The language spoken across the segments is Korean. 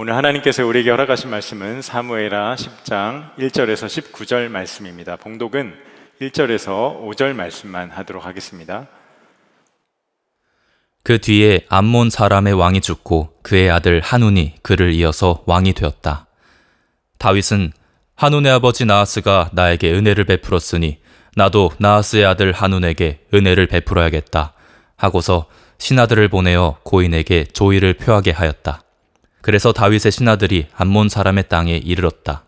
오늘 하나님께서 우리에게 허락하신 말씀은 사무엘하 10장 1절에서 19절 말씀입니다. 봉독은 1절에서 5절 말씀만 하도록 하겠습니다. 그 뒤에 암몬 사람의 왕이 죽고 그의 아들 한운이 그를 이어서 왕이 되었다. 다윗은 한운의 아버지 나하스가 나에게 은혜를 베풀었으니 나도 나하스의 아들 한운에게 은혜를 베풀어야겠다 하고서 신하들을 보내어 고인에게 조의를 표하게 하였다. 그래서 다윗의 신하들이 암몬 사람의 땅에 이르렀다.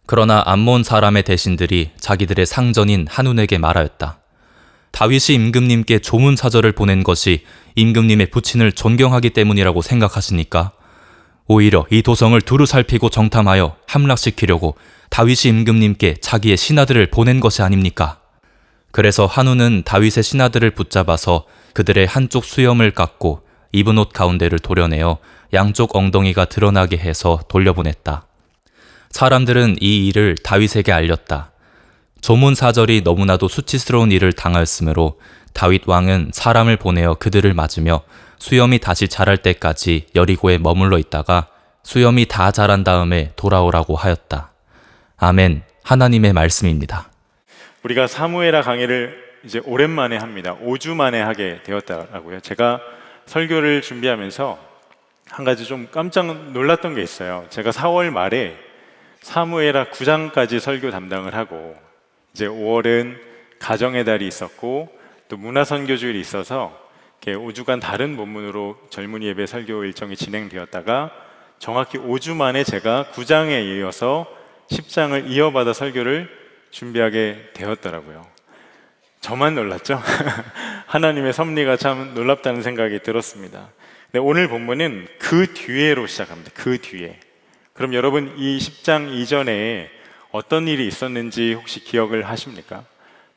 그러나 암몬 사람의 대신들이 자기들의 상전인 한운에게 말하였다. 다윗이 임금님께 조문 사절을 보낸 것이 임금님의 부친을 존경하기 때문이라고 생각하시니까? 오히려 이 도성을 두루 살피고 정탐하여 함락시키려고 다윗이 임금님께 자기의 신하들을 보낸 것이 아닙니까? 그래서 한운은 다윗의 신하들을 붙잡아서 그들의 한쪽 수염을 깎고 입은 옷 가운데를 도려내어 양쪽 엉덩이가 드러나게 해서 돌려보냈다. 사람들은 이 일을 다윗에게 알렸다. 조문 사절이 너무나도 수치스러운 일을 당하였으므로 다윗 왕은 사람을 보내어 그들을 맞으며 수염이 다시 자랄 때까지 여리고에 머물러 있다가 수염이 다 자란 다음에 돌아오라고 하였다. 아멘. 하나님의 말씀입니다. 우리가 사무엘하 강의를 이제 오랜만에 합니다. 5주 만에 하게 되었다라고요. 제가 설교를 준비하면서 한 가지 좀 깜짝 놀랐던 게 있어요. 제가 4월 말에 사무엘하 9장까지 설교 담당을 하고 이제 5월은 가정의 달이 있었고 또 문화선교주일이 있어서 5주간 다른 본문으로 젊은이 예배 설교 일정이 진행되었다가 정확히 5주 만에 제가 9장에 이어서 10장을 이어받아 설교를 준비하게 되었더라고요. 저만 놀랐죠? 하나님의 섭리가 참 놀랍다는 생각이 들었습니다. 네, 오늘 본문은 그 뒤에로 시작합니다. 그 뒤에. 그럼 여러분 이 10장 이전에 어떤 일이 있었는지 혹시 기억을 하십니까?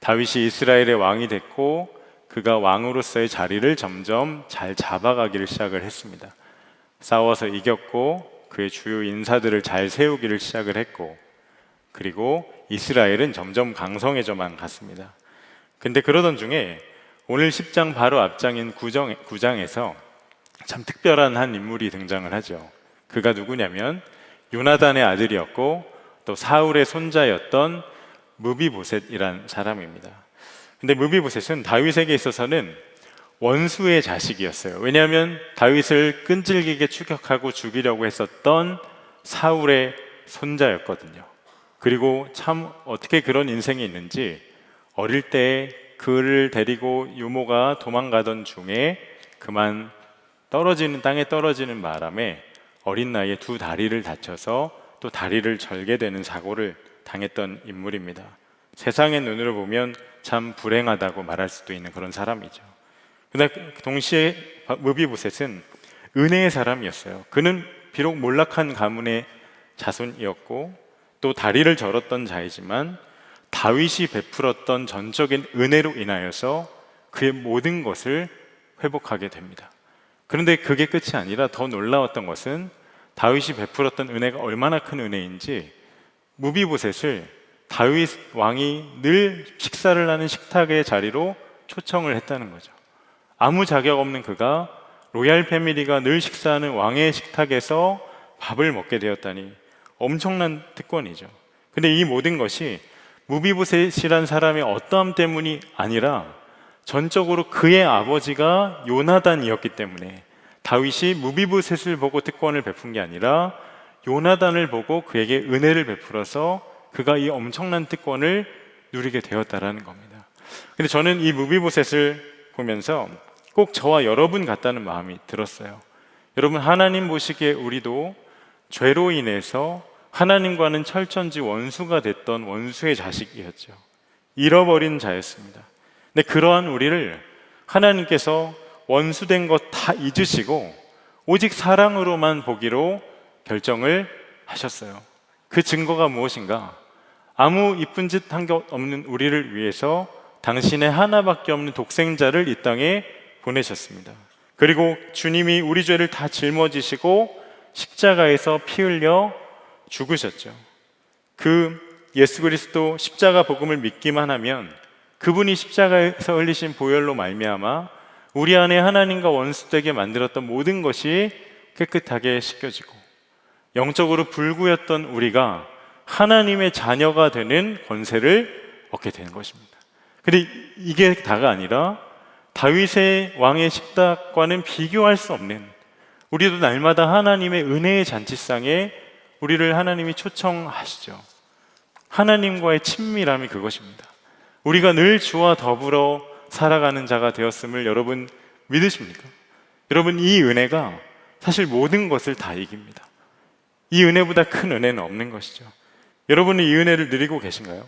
다윗이 이스라엘의 왕이 됐고 그가 왕으로서의 자리를 점점 잘 잡아가기를 시작을 했습니다. 싸워서 이겼고 그의 주요 인사들을 잘 세우기를 시작을 했고 그리고 이스라엘은 점점 강성해져만 갔습니다. 근데 그러던 중에 오늘 10장 바로 앞장인 9장에서 참 특별한 한 인물이 등장을 하죠. 그가 누구냐면 요나단의 아들이었고 또 사울의 손자였던 무비보셋이란 사람입니다. 근데 무비보셋은 다윗에게 있어서는 원수의 자식이었어요. 왜냐하면 다윗을 끈질기게 추격하고 죽이려고 했었던 사울의 손자였거든요. 그리고 참 어떻게 그런 인생이 있는지 어릴 때 그를 데리고 유모가 도망가던 중에 그만 땅에 떨어지는 바람에 어린 나이에 두 다리를 다쳐서 또 다리를 절게 되는 사고를 당했던 인물입니다. 세상의 눈으로 보면 참 불행하다고 말할 수도 있는 그런 사람이죠. 그러나 동시에 무비보셋은 은혜의 사람이었어요. 그는 비록 몰락한 가문의 자손이었고 또 다리를 절었던 자이지만 다윗이 베풀었던 전적인 은혜로 인하여서 그의 모든 것을 회복하게 됩니다. 그런데 그게 끝이 아니라 더 놀라웠던 것은 다윗이 베풀었던 은혜가 얼마나 큰 은혜인지 무비보셋을 다윗 왕이 늘 식사를 하는 식탁의 자리로 초청을 했다는 거죠. 아무 자격 없는 그가 로얄 패밀리가 늘 식사하는 왕의 식탁에서 밥을 먹게 되었다니 엄청난 특권이죠. 근데 이 모든 것이 무비보셋이란 사람의 어떠함 때문이 아니라 전적으로 그의 아버지가 요나단이었기 때문에 다윗이 무비보셋을 보고 특권을 베푼 게 아니라 요나단을 보고 그에게 은혜를 베풀어서 그가 이 엄청난 특권을 누리게 되었다라는 겁니다. 근데 저는 이 무비보셋을 보면서 꼭 저와 여러분 같다는 마음이 들었어요. 여러분, 하나님 보시기에 우리도 죄로 인해서 하나님과는 철천지 원수가 됐던 원수의 자식이었죠. 잃어버린 자였습니다. 근데 그러한 우리를 하나님께서 원수된 것 다 잊으시고 오직 사랑으로만 보기로 결정을 하셨어요. 그 증거가 무엇인가? 아무 이쁜 짓 한 것 없는 우리를 위해서 당신의 하나밖에 없는 독생자를 이 땅에 보내셨습니다. 그리고 주님이 우리 죄를 다 짊어지시고 십자가에서 피 흘려 죽으셨죠. 그 예수 그리스도 십자가 복음을 믿기만 하면 그분이 십자가에서 흘리신 보혈로 말미암아 우리 안에 하나님과 원수되게 만들었던 모든 것이 깨끗하게 씻겨지고 영적으로 불구였던 우리가 하나님의 자녀가 되는 권세를 얻게 되는 것입니다. 근데 이게 다가 아니라 다윗의 왕의 식탁과는 비교할 수 없는, 우리도 날마다 하나님의 은혜의 잔치상에 우리를 하나님이 초청하시죠. 하나님과의 친밀함이 그것입니다. 우리가 늘 주와 더불어 살아가는 자가 되었음을 여러분 믿으십니까? 여러분, 이 은혜가 사실 모든 것을 다 이깁니다. 이 은혜보다 큰 은혜는 없는 것이죠. 여러분은 이 은혜를 누리고 계신가요?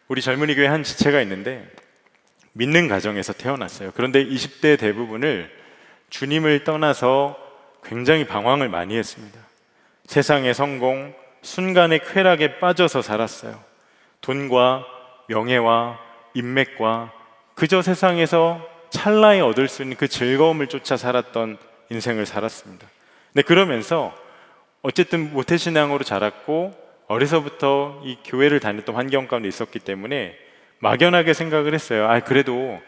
우리 젊은이 교회 한 지체가 있는데 믿는 가정에서 태어났어요. 그런데 20대 대부분을 주님을 떠나서 굉장히 방황을 많이 했습니다. 세상의 성공, 순간의 쾌락에 빠져서 살았어요. 돈과 명예와 인맥과 그저 세상에서 찰나에 얻을 수 있는 그 즐거움을 쫓아 살았던 인생을 살았습니다. 근데 그러면서 어쨌든 모태신앙으로 자랐고 어려서부터 이 교회를 다녔던 환경 가운데 있었기 때문에 막연하게 생각을 했어요. 그래도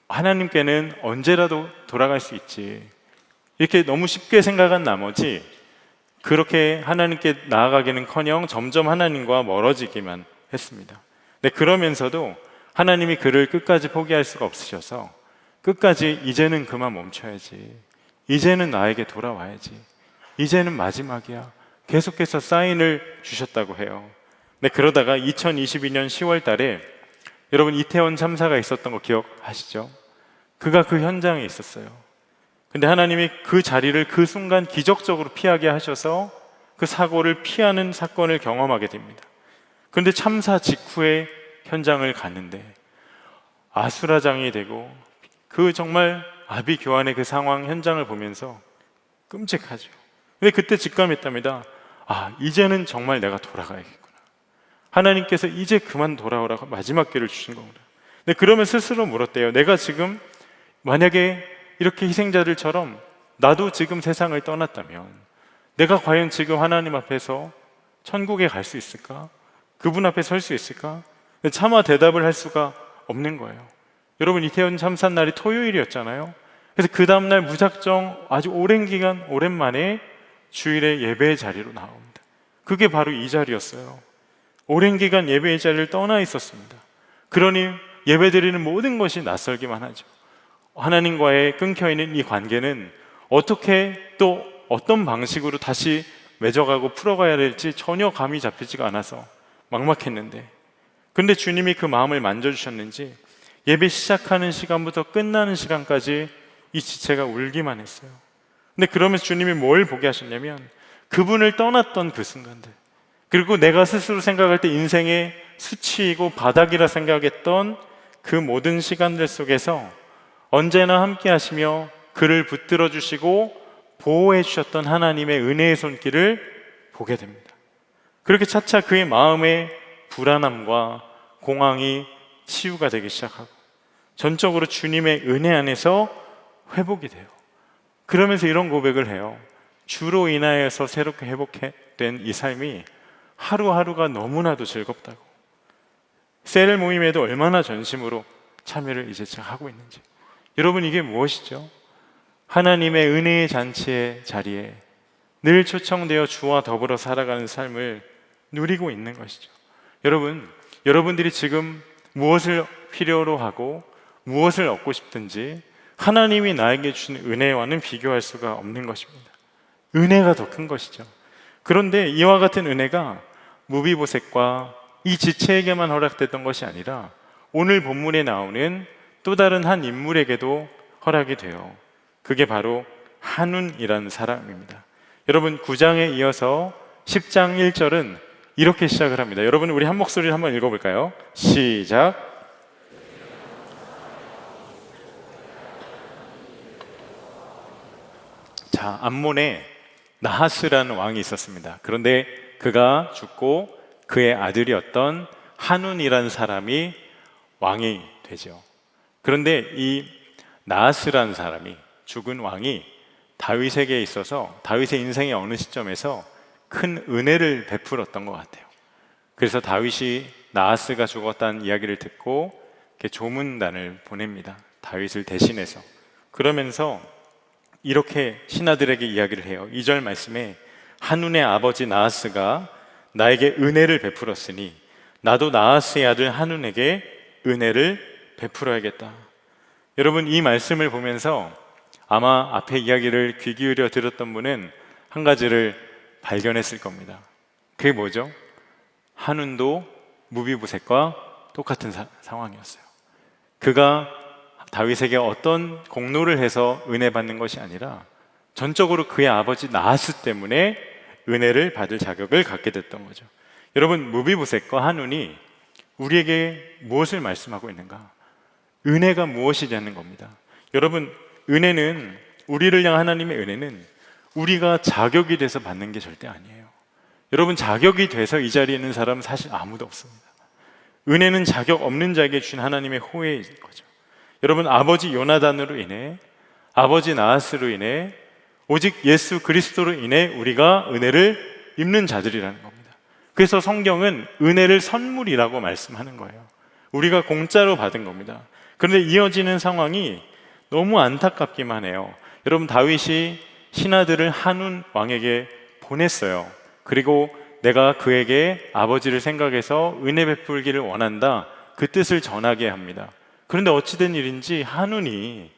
하나님께는 언제라도 돌아갈 수 있지, 이렇게 너무 쉽게 생각한 나머지 그렇게 하나님께 나아가기는커녕 점점 하나님과 멀어지기만 했습니다. 근데 그러면서도 하나님이 그를 끝까지 포기할 수가 없으셔서 끝까지 이제는 그만 멈춰야지, 이제는 나에게 돌아와야지, 이제는 마지막이야, 계속해서 사인을 주셨다고 해요. 근데 그러다가 2022년 10월 달에 여러분 이태원 참사가 있었던 거 기억하시죠? 그가 그 현장에 있었어요. 근데 하나님이 그 자리를 그 순간 기적적으로 피하게 하셔서 그 사고를 피하는 사건을 경험하게 됩니다. 그런데 참사 직후에 현장을 갔는데 아수라장이 되고 그 정말 아비규환의 그 상황 현장을 보면서 끔찍하죠. 근데 그때 직감했답니다. 이제는 정말 내가 돌아가야겠구나. 하나님께서 이제 그만 돌아오라고 마지막 기회를 주신 거구나. 근데 그러면 스스로 물었대요. 내가 지금 만약에 이렇게 희생자들처럼 나도 지금 세상을 떠났다면 내가 과연 지금 하나님 앞에서 천국에 갈 수 있을까? 그분 앞에 설 수 있을까? 근데 차마 대답을 할 수가 없는 거예요. 여러분, 이태원 참사 날이 토요일이었잖아요. 그래서 그 다음날 무작정 아주 오랜 기간 오랜만에 주일에 예배의 자리로 나옵니다. 그게 바로 이 자리였어요. 오랜 기간 예배의 자리를 떠나 있었습니다. 그러니 예배드리는 모든 것이 낯설기만 하죠. 하나님과의 끊겨있는 이 관계는 어떻게 또 어떤 방식으로 다시 맺어가고 풀어가야 될지 전혀 감이 잡히지가 않아서 막막했는데, 근데 주님이 그 마음을 만져주셨는지 예배 시작하는 시간부터 끝나는 시간까지 이 지체가 울기만 했어요. 근데 그러면서 주님이 뭘 보게 하셨냐면 그분을 떠났던 그 순간들, 그리고 내가 스스로 생각할 때 인생의 수치이고 바닥이라 생각했던 그 모든 시간들 속에서 언제나 함께 하시며 그를 붙들어 주시고 보호해 주셨던 하나님의 은혜의 손길을 보게 됩니다. 그렇게 차차 그의 마음의 불안함과 공황이 치유가 되기 시작하고 전적으로 주님의 은혜 안에서 회복이 돼요. 그러면서 이런 고백을 해요. 주로 인하여서 새롭게 회복된 이 삶이 하루하루가 너무나도 즐겁다고. 셀 모임에도 얼마나 전심으로 참여를 이제 제가 하고 있는지. 여러분, 이게 무엇이죠? 하나님의 은혜의 잔치의 자리에 늘 초청되어 주와 더불어 살아가는 삶을 누리고 있는 것이죠. 여러분, 여러분들이 지금 무엇을 필요로 하고 무엇을 얻고 싶든지 하나님이 나에게 주신 은혜와는 비교할 수가 없는 것입니다. 은혜가 더 큰 것이죠. 그런데 이와 같은 은혜가 무비보셋과 이 지체에게만 허락됐던 것이 아니라 오늘 본문에 나오는 또 다른 한 인물에게도 허락이 돼요. 그게 바로 한운이라는 사람입니다. 여러분, 9장에 이어서 10장 1절은 이렇게 시작을 합니다. 여러분, 우리 한 목소리를 한번 읽어볼까요? 시작. 자, 암몬에 나하스라는 왕이 있었습니다. 그런데 그가 죽고 그의 아들이었던 한운이라는 사람이 왕이 되죠. 그런데 이 나하스라는 사람이, 죽은 왕이 다윗에게 있어서 다윗의 인생의 어느 시점에서 큰 은혜를 베풀었던 것 같아요. 그래서 다윗이 나하스가 죽었다는 이야기를 듣고 이렇게 조문단을 보냅니다. 다윗을 대신해서. 그러면서 이렇게 신하들에게 이야기를 해요. 2절 말씀에 한눈의 아버지 나하스가 나에게 은혜를 베풀었으니 나도 나하스의 아들 한눈에게 은혜를 베풀어야겠다. 여러분, 이 말씀을 보면서 아마 앞에 이야기를 귀 기울여 들었던 분은 한 가지를 발견했을 겁니다. 그게 뭐죠? 한눈도 무비보셋과 똑같은 상황이었어요. 그가 다윗에게 어떤 공로를 해서 은혜 받는 것이 아니라 전적으로 그의 아버지 나하스 때문에 은혜를 받을 자격을 갖게 됐던 거죠. 여러분, 무비보셋과 한눈이 우리에게 무엇을 말씀하고 있는가? 은혜가 무엇이냐는 겁니다. 여러분, 은혜는, 우리를 향한 하나님의 은혜는 우리가 자격이 돼서 받는 게 절대 아니에요. 여러분, 자격이 돼서 이 자리에 있는 사람은 사실 아무도 없습니다. 은혜는 자격 없는 자에게 주신 하나님의 호혜인 거죠. 여러분, 아버지 요나단으로 인해, 아버지 나하스로 인해, 오직 예수 그리스도로 인해 우리가 은혜를 입는 자들이라는 겁니다. 그래서 성경은 은혜를 선물이라고 말씀하는 거예요. 우리가 공짜로 받은 겁니다. 그런데 이어지는 상황이 너무 안타깝기만 해요. 여러분, 다윗이 신하들을 한눈 왕에게 보냈어요. 그리고 내가 그에게 아버지를 생각해서 은혜 베풀기를 원한다, 그 뜻을 전하게 합니다. 그런데 어찌된 일인지 한눈이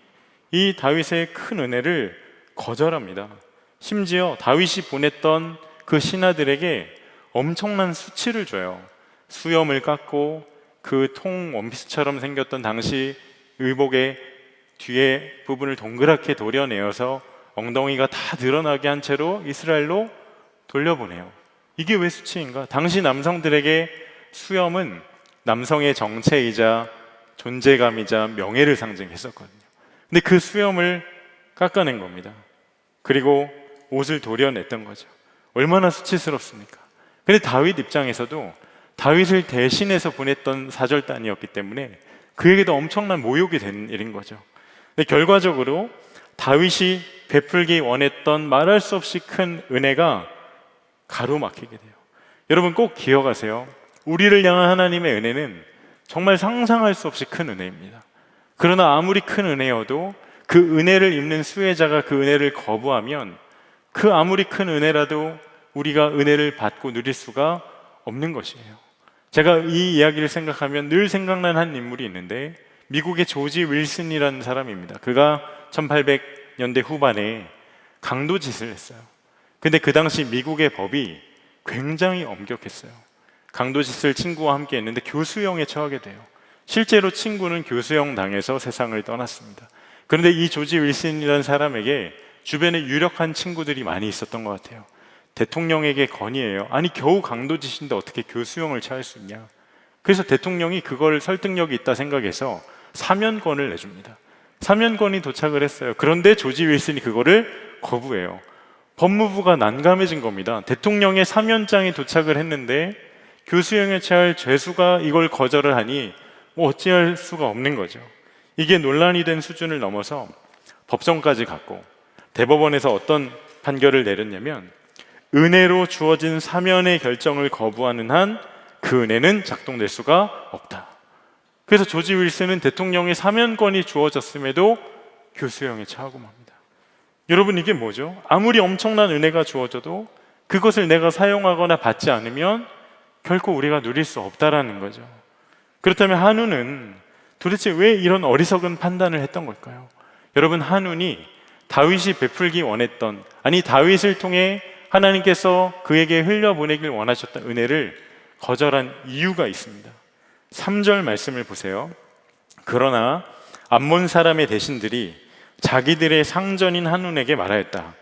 이 다윗의 큰 은혜를 거절합니다. 심지어 다윗이 보냈던 그 신하들에게 엄청난 수치를 줘요. 수염을 깎고 그 통 원피스처럼 생겼던 당시 의복의 뒤에 부분을 동그랗게 도려내어서 엉덩이가 다 드러나게 한 채로 이스라엘로 돌려보내요. 이게 왜 수치인가? 당시 남성들에게 수염은 남성의 정체이자 존재감이자 명예를 상징했었거든요. 근데 그 수염을 깎아낸 겁니다. 그리고 옷을 도려냈던 거죠. 얼마나 수치스럽습니까? 근데 다윗 입장에서도 다윗을 대신해서 보냈던 사절단이었기 때문에 그에게도 엄청난 모욕이 된 일인 거죠. 근데 결과적으로 다윗이 베풀기 원했던 말할 수 없이 큰 은혜가 가로막히게 돼요. 여러분, 꼭 기억하세요. 우리를 향한 하나님의 은혜는 정말 상상할 수 없이 큰 은혜입니다. 그러나 아무리 큰 은혜여도 그 은혜를 입는 수혜자가 그 은혜를 거부하면 그 아무리 큰 은혜라도 우리가 은혜를 받고 누릴 수가 없는 것이에요. 제가 이 이야기를 생각하면 늘 생각나는 한 인물이 있는데, 미국의 조지 윌슨이라는 사람입니다. 그가 1800년대 후반에 강도짓을 했어요. 근데 그 당시 미국의 법이 굉장히 엄격했어요. 강도짓을 친구와 함께 했는데 교수형에 처하게 돼요. 실제로 친구는 교수형 당해서 세상을 떠났습니다. 그런데 이 조지 윌슨이라는 사람에게 주변에 유력한 친구들이 많이 있었던 것 같아요. 대통령에게 건의해요. 아니, 겨우 강도짓인데 어떻게 교수형을 처할 수 있냐. 그래서 대통령이 그걸 설득력이 있다 생각해서 사면권을 내줍니다. 사면권이 도착을 했어요. 그런데 조지 윌슨이 그거를 거부해요. 법무부가 난감해진 겁니다. 대통령의 사면장이 도착을 했는데 교수형에 처할 죄수가 이걸 거절을 하니 어찌할 수가 없는 거죠. 이게 논란이 된 수준을 넘어서 법정까지 갔고, 대법원에서 어떤 판결을 내렸냐면, 은혜로 주어진 사면의 결정을 거부하는 한 그 은혜는 작동될 수가 없다. 그래서 조지 윌슨은 대통령의 사면권이 주어졌음에도 교수형에 처하고 맙니다. 여러분, 이게 뭐죠? 아무리 엄청난 은혜가 주어져도 그것을 내가 사용하거나 받지 않으면 결코 우리가 누릴 수 없다라는 거죠. 그렇다면 한눈은 도대체 왜 이런 어리석은 판단을 했던 걸까요? 여러분, 한눈이 다윗이 베풀기 원했던, 아니 다윗을 통해 하나님께서 그에게 흘려보내길 원하셨던 은혜를 거절한 이유가 있습니다. 3절 말씀을 보세요. 그러나 암몬 사람의 대신들이 자기들의 상전인 한눈에게 말하였다.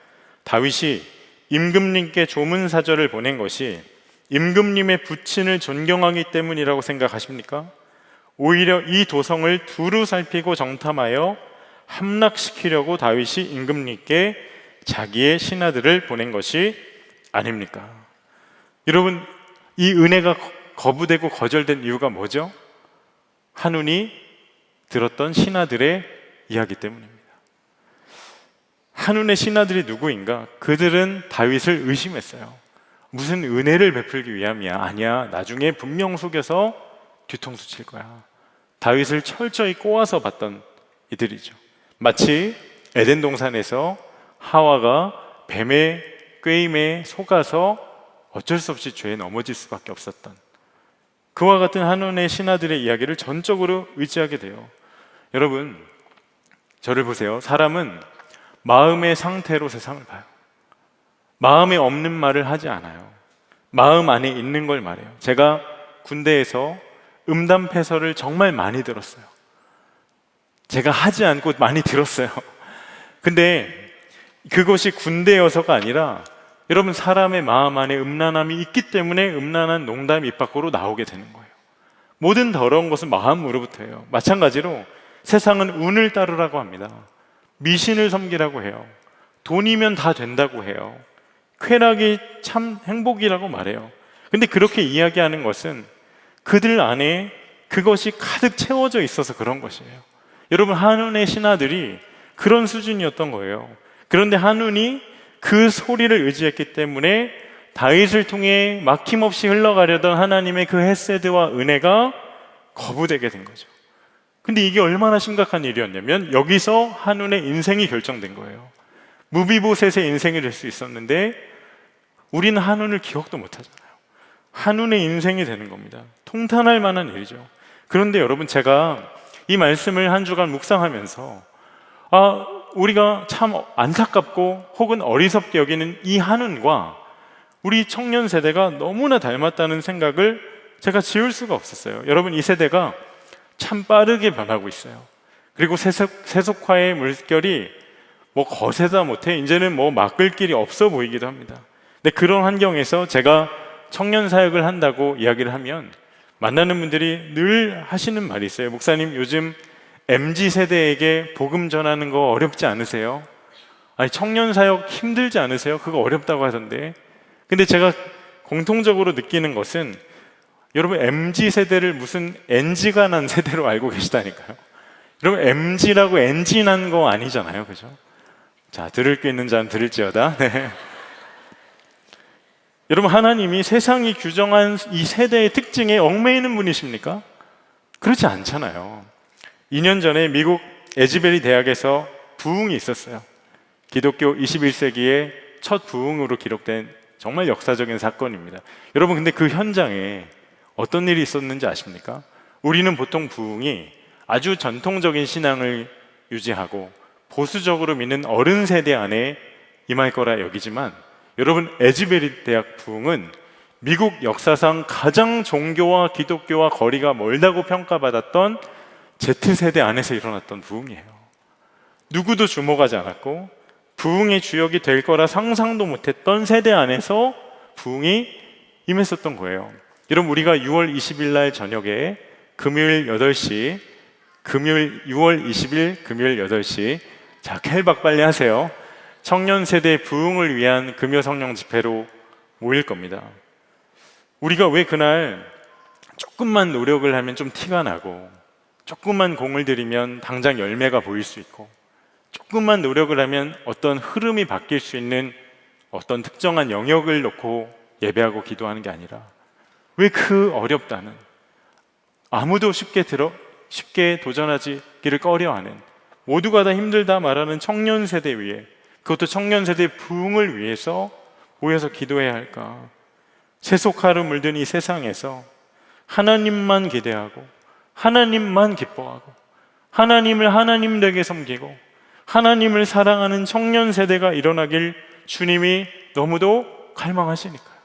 다윗이 임금님께 조문사절을 보낸 것이 임금님의 부친을 존경하기 때문이라고 생각하십니까? 오히려 이 도성을 두루 살피고 정탐하여 함락시키려고 다윗이 임금님께 자기의 신하들을 보낸 것이 아닙니까? 여러분, 이 은혜가 거부되고 거절된 이유가 뭐죠? 한눈이 들었던 신하들의 이야기 때문입니다. 한눈의 신하들이 누구인가? 그들은 다윗을 의심했어요. 무슨 은혜를 베풀기 위함이야? 아니야, 나중에 분명 속여서 뒤통수 칠 거야. 다윗을 철저히 꼬아서 봤던 이들이죠. 마치 에덴 동산에서 하와가 뱀의 꾀임에 속아서 어쩔 수 없이 죄에 넘어질 수밖에 없었던 그와 같은 한눈의 신하들의 이야기를 전적으로 의지하게 돼요. 여러분, 저를 보세요. 사람은 마음의 상태로 세상을 봐요. 마음에 없는 말을 하지 않아요. 마음 안에 있는 걸 말해요. 제가 군대에서 음담패설을 정말 많이 들었어요. 제가 하지 않고 많이 들었어요. 근데 그것이 군대여서가 아니라 여러분, 사람의 마음 안에 음란함이 있기 때문에 음란한 농담이 입 밖으로 나오게 되는 거예요. 모든 더러운 것은 마음으로부터예요. 마찬가지로 세상은 운을 따르라고 합니다. 미신을 섬기라고 해요. 돈이면 다 된다고 해요. 쾌락이 참 행복이라고 말해요. 근데 그렇게 이야기하는 것은 그들 안에 그것이 가득 채워져 있어서 그런 것이에요. 여러분, 한눈의 신하들이 그런 수준이었던 거예요. 그런데 한눈이 그 소리를 의지했기 때문에 다윗을 통해 막힘없이 흘러가려던 하나님의 그 헤세드와 은혜가 거부되게 된 거죠. 근데 이게 얼마나 심각한 일이었냐면 여기서 한눈의 인생이 결정된 거예요. 무비보셋의 인생이 될 수 있었는데 우리는 한눈을 기억도 못하잖아요. 한눈의 인생이 되는 겁니다. 통탄할 만한 일이죠. 그런데 여러분, 제가 이 말씀을 한 주간 묵상하면서 우리가 참 안타깝고 혹은 어리석게 여기는 이 한눈과 우리 청년 세대가 너무나 닮았다는 생각을 제가 지울 수가 없었어요. 여러분, 이 세대가 참 빠르게 변하고 있어요. 그리고 세속화의 물결이 거세다 못해 이제는 막을 길이 없어 보이기도 합니다. 근데 그런 환경에서 제가 청년 사역을 한다고 이야기를 하면 만나는 분들이 늘 하시는 말이 있어요. 목사님, 요즘 MZ세대에게 복음 전하는 거 어렵지 않으세요? 아니, 청년 사역 힘들지 않으세요? 그거 어렵다고 하던데. 근데 제가 공통적으로 느끼는 것은 여러분, MZ세대를 무슨 NG가 난 세대로 알고 계시다니까요. 여러분, MZ라고 NG 난 거 아니잖아요. 그죠? 자, 들을 게 있는 자는 들을지어다. 네. 여러분, 하나님이 세상이 규정한 이 세대의 특징에 얽매이는 분이십니까? 그렇지 않잖아요. 2년 전에 미국 에즈베리 대학에서 부흥이 있었어요. 기독교 21세기의 첫 부흥으로 기록된 정말 역사적인 사건입니다. 여러분, 근데 그 현장에 어떤 일이 있었는지 아십니까? 우리는 보통 부흥이 아주 전통적인 신앙을 유지하고 보수적으로 믿는 어른 세대 안에 임할 거라 여기지만 여러분, 에즈베리 대학 부흥은 미국 역사상 가장 종교와 기독교와 거리가 멀다고 평가받았던 Z세대 안에서 일어났던 부흥이에요. 누구도 주목하지 않았고 부흥의 주역이 될 거라 상상도 못했던 세대 안에서 부흥이 임했었던 거예요. 여러분, 우리가 6월 20일 날 저녁에 금요일 8시, 금요일 6월 20일 금요일 8시, 자, 켈박 빨리 하세요. 청년 세대 부흥을 위한 금요 성령 집회로 모일 겁니다. 우리가 왜 그날 조금만 노력을 하면 좀 티가 나고 조금만 공을 들이면 당장 열매가 보일 수 있고 조금만 노력을 하면 어떤 흐름이 바뀔 수 있는 어떤 특정한 영역을 놓고 예배하고 기도하는 게 아니라 왜 그 어렵다는, 아무도 쉽게 도전하기를 꺼려하는, 모두가 다 힘들다 말하는 청년 세대 위에, 그것도 청년 세대 부흥을 위해서 모여서 기도해야 할까? 세속화로 물든 이 세상에서 하나님만 기대하고 하나님만 기뻐하고 하나님을 하나님되게 섬기고 하나님을 사랑하는 청년 세대가 일어나길 주님이 너무도 갈망하시니까요.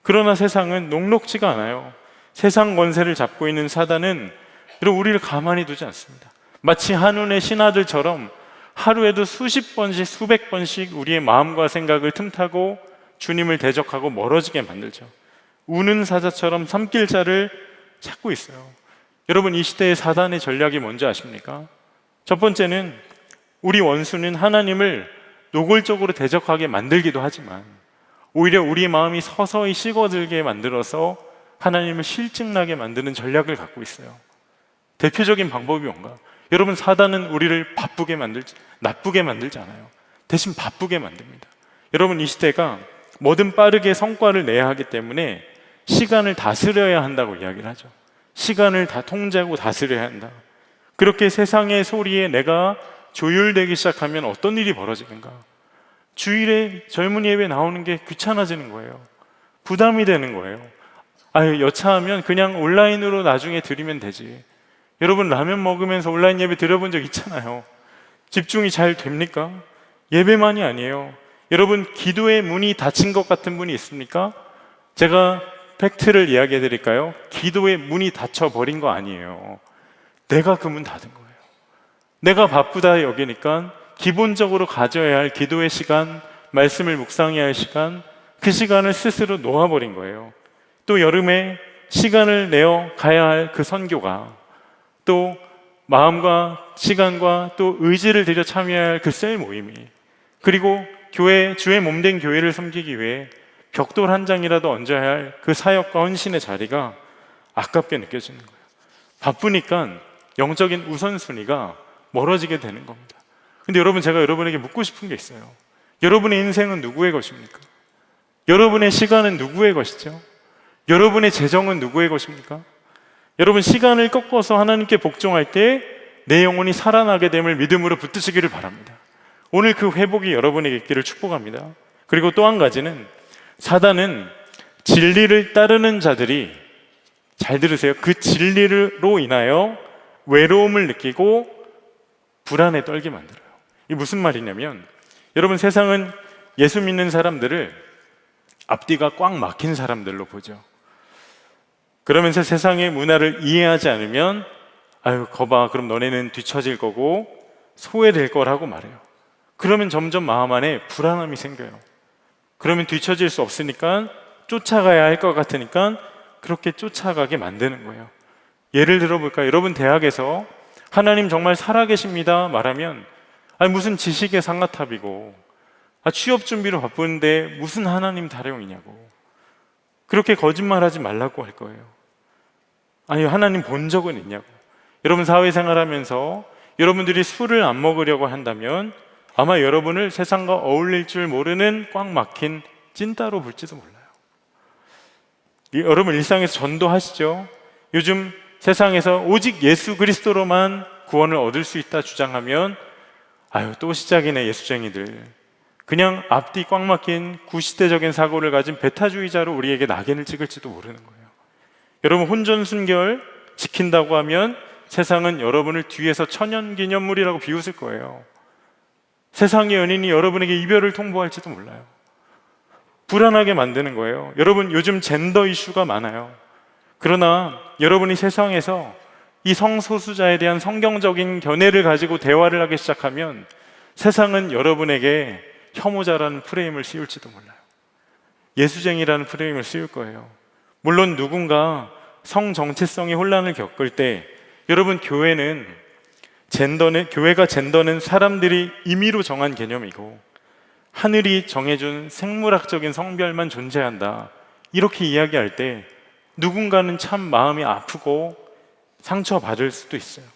그러나 세상은 녹록지가 않아요. 세상 권세를 잡고 있는 사단은 우리를 가만히 두지 않습니다. 마치 한눈의 신하들처럼 하루에도 수십 번씩 수백 번씩 우리의 마음과 생각을 틈타고 주님을 대적하고 멀어지게 만들죠. 우는 사자처럼 삼킬 자를 찾고 있어요. 여러분, 이 시대의 사단의 전략이 뭔지 아십니까? 첫 번째는 우리 원수는 하나님을 노골적으로 대적하게 만들기도 하지만 오히려 우리 마음이 서서히 식어들게 만들어서 하나님을 실증나게 만드는 전략을 갖고 있어요. 대표적인 방법이 뭔가? 여러분, 사단은 우리를 나쁘게 만들지 않아요. 대신 바쁘게 만듭니다. 여러분, 이 시대가 뭐든 빠르게 성과를 내야 하기 때문에 시간을 다스려야 한다고 이야기를 하죠. 시간을 다 통제하고 다스려야 한다. 그렇게 세상의 소리에 내가 조율되기 시작하면 어떤 일이 벌어지는가? 주일에 젊은 예배 나오는 게 귀찮아지는 거예요. 부담이 되는 거예요. 아유, 여차하면 그냥 온라인으로 나중에 드리면 되지. 여러분 라면 먹으면서 온라인 예배 드려본 적 있잖아요. 집중이 잘 됩니까? 예배만이 아니에요. 여러분 기도의 문이 닫힌 것 같은 분이 있습니까? 제가 팩트를 이야기해 드릴까요? 기도의 문이 닫혀버린 거 아니에요. 내가 그 문 닫은 거예요. 내가 바쁘다 여기니까 기본적으로 가져야 할 기도의 시간, 말씀을 묵상해야 할 시간, 그 시간을 스스로 놓아버린 거예요. 또 여름에 시간을 내어 가야 할 그 선교가, 또 마음과 시간과 또 의지를 들여 참여해야 할 그 셀 모임이, 그리고 교회, 주의 몸된 교회를 섬기기 위해 벽돌 한 장이라도 얹어야 할 그 사역과 헌신의 자리가 아깝게 느껴지는 거예요. 바쁘니까 영적인 우선순위가 멀어지게 되는 겁니다. 근데 여러분, 제가 여러분에게 묻고 싶은 게 있어요. 여러분의 인생은 누구의 것입니까? 여러분의 시간은 누구의 것이죠? 여러분의 재정은 누구의 것입니까? 여러분, 시간을 꺾어서 하나님께 복종할 때 내 영혼이 살아나게 됨을 믿음으로 붙드시기를 바랍니다. 오늘 그 회복이 여러분에게 있기를 축복합니다. 그리고 또 한 가지는, 사단은 진리를 따르는 자들이, 잘 들으세요, 그 진리로 인하여 외로움을 느끼고 불안에 떨게 만들어요. 이게 무슨 말이냐면, 여러분, 세상은 예수 믿는 사람들을 앞뒤가 꽉 막힌 사람들로 보죠. 그러면서 세상의 문화를 이해하지 않으면 아유, 거봐, 그럼 너네는 뒤처질 거고 소외될 거라고 말해요. 그러면 점점 마음 안에 불안함이 생겨요. 그러면 뒤처질 수 없으니까 쫓아가야 할 것 같으니까 그렇게 쫓아가게 만드는 거예요. 예를 들어볼까요? 여러분, 대학에서 하나님 정말 살아계십니다 말하면 아니, 무슨 지식의 상가탑이고, 취업 준비로 바쁘는데 무슨 하나님 타령이냐고, 그렇게 거짓말하지 말라고 할 거예요. 아니, 하나님 본 적은 있냐고. 여러분, 사회생활 하면서 여러분들이 술을 안 먹으려고 한다면 아마 여러분을 세상과 어울릴 줄 모르는 꽉 막힌 찐따로 볼지도 몰라요. 여러분, 일상에서 전도하시죠? 요즘 세상에서 오직 예수 그리스도로만 구원을 얻을 수 있다 주장하면 아유, 또 시작이네 예수쟁이들. 그냥 앞뒤 꽉 막힌 구시대적인 사고를 가진 배타주의자로 우리에게 낙인을 찍을지도 모르는 거예요. 여러분, 혼전순결 지킨다고 하면 세상은 여러분을 뒤에서 천연기념물이라고 비웃을 거예요. 세상의 연인이 여러분에게 이별을 통보할지도 몰라요. 불안하게 만드는 거예요. 여러분, 요즘 젠더 이슈가 많아요. 그러나 여러분이 세상에서 이 성소수자에 대한 성경적인 견해를 가지고 대화를 하기 시작하면 세상은 여러분에게 혐오자라는 프레임을 씌울지도 몰라요. 예수쟁이라는 프레임을 씌울 거예요. 물론 누군가 성 정체성의 혼란을 겪을 때, 여러분, 교회가 젠더는 사람들이 임의로 정한 개념이고 하늘이 정해준 생물학적인 성별만 존재한다, 이렇게 이야기할 때 누군가는 참 마음이 아프고 상처받을 수도 있어요.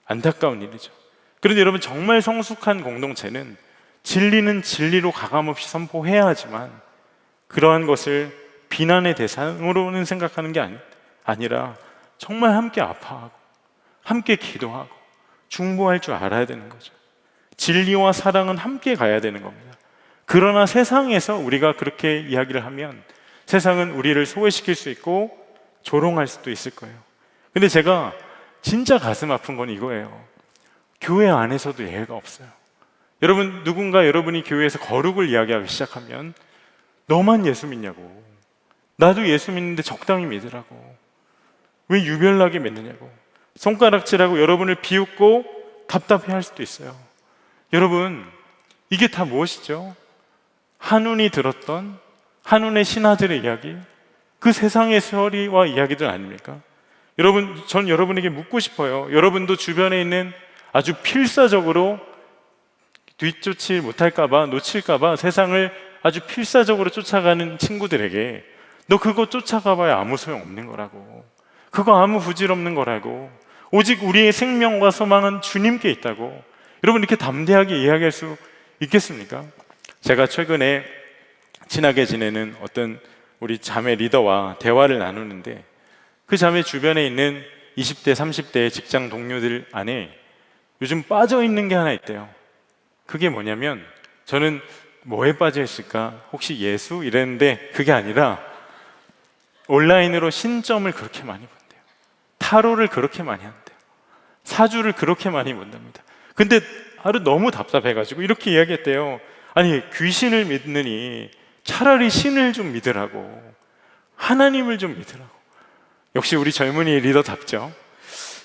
안타까운 일이죠. 그런데 여러분, 정말 성숙한 공동체는 진리는 진리로 가감없이 선포해야 하지만 그러한 것을 비난의 대상으로는 생각하는 게 아니라 정말 함께 아파하고 함께 기도하고 중보할 줄 알아야 되는 거죠. 진리와 사랑은 함께 가야 되는 겁니다. 그러나 세상에서 우리가 그렇게 이야기를 하면 세상은 우리를 소외시킬 수 있고 조롱할 수도 있을 거예요. 근데 제가 진짜 가슴 아픈 건 이거예요. 교회 안에서도 예외가 없어요. 여러분, 누군가 여러분이 교회에서 거룩을 이야기하기 시작하면 너만 예수 믿냐고, 나도 예수 믿는데 적당히 믿으라고, 왜 유별나게 믿느냐고 손가락질하고 여러분을 비웃고 답답해 할 수도 있어요. 여러분, 이게 다 무엇이죠? 한운이 들었던 한운의 신하들의 이야기, 그 세상의 소리와 이야기들 아닙니까? 여러분, 전 여러분에게 묻고 싶어요. 여러분도 주변에 있는 아주 필사적으로 뒤쫓지 못할까봐, 놓칠까봐 세상을 아주 필사적으로 쫓아가는 친구들에게 너 그거 쫓아가봐야 아무 소용 없는 거라고, 그거 아무 부질없는 거라고, 오직 우리의 생명과 소망은 주님께 있다고, 여러분, 이렇게 담대하게 이야기할 수 있겠습니까? 제가 최근에 친하게 지내는 어떤 우리 자매 리더와 대화를 나누는데, 그 자매 주변에 있는 20대, 30대의 직장 동료들 안에 요즘 빠져 있는 게 하나 있대요. 그게 뭐냐면, 저는 뭐에 빠져 있을까? 혹시 예수? 이랬는데 그게 아니라 온라인으로 신점을 그렇게 많이 본대요. 타로를 그렇게 많이 한대요. 사주를 그렇게 많이 본답니다. 근데 하루 너무 답답해가지고 이렇게 이야기했대요. 아니, 귀신을 믿느니 차라리 신을 좀 믿으라고, 하나님을 좀 믿으라고. 역시 우리 젊은이 리더답죠.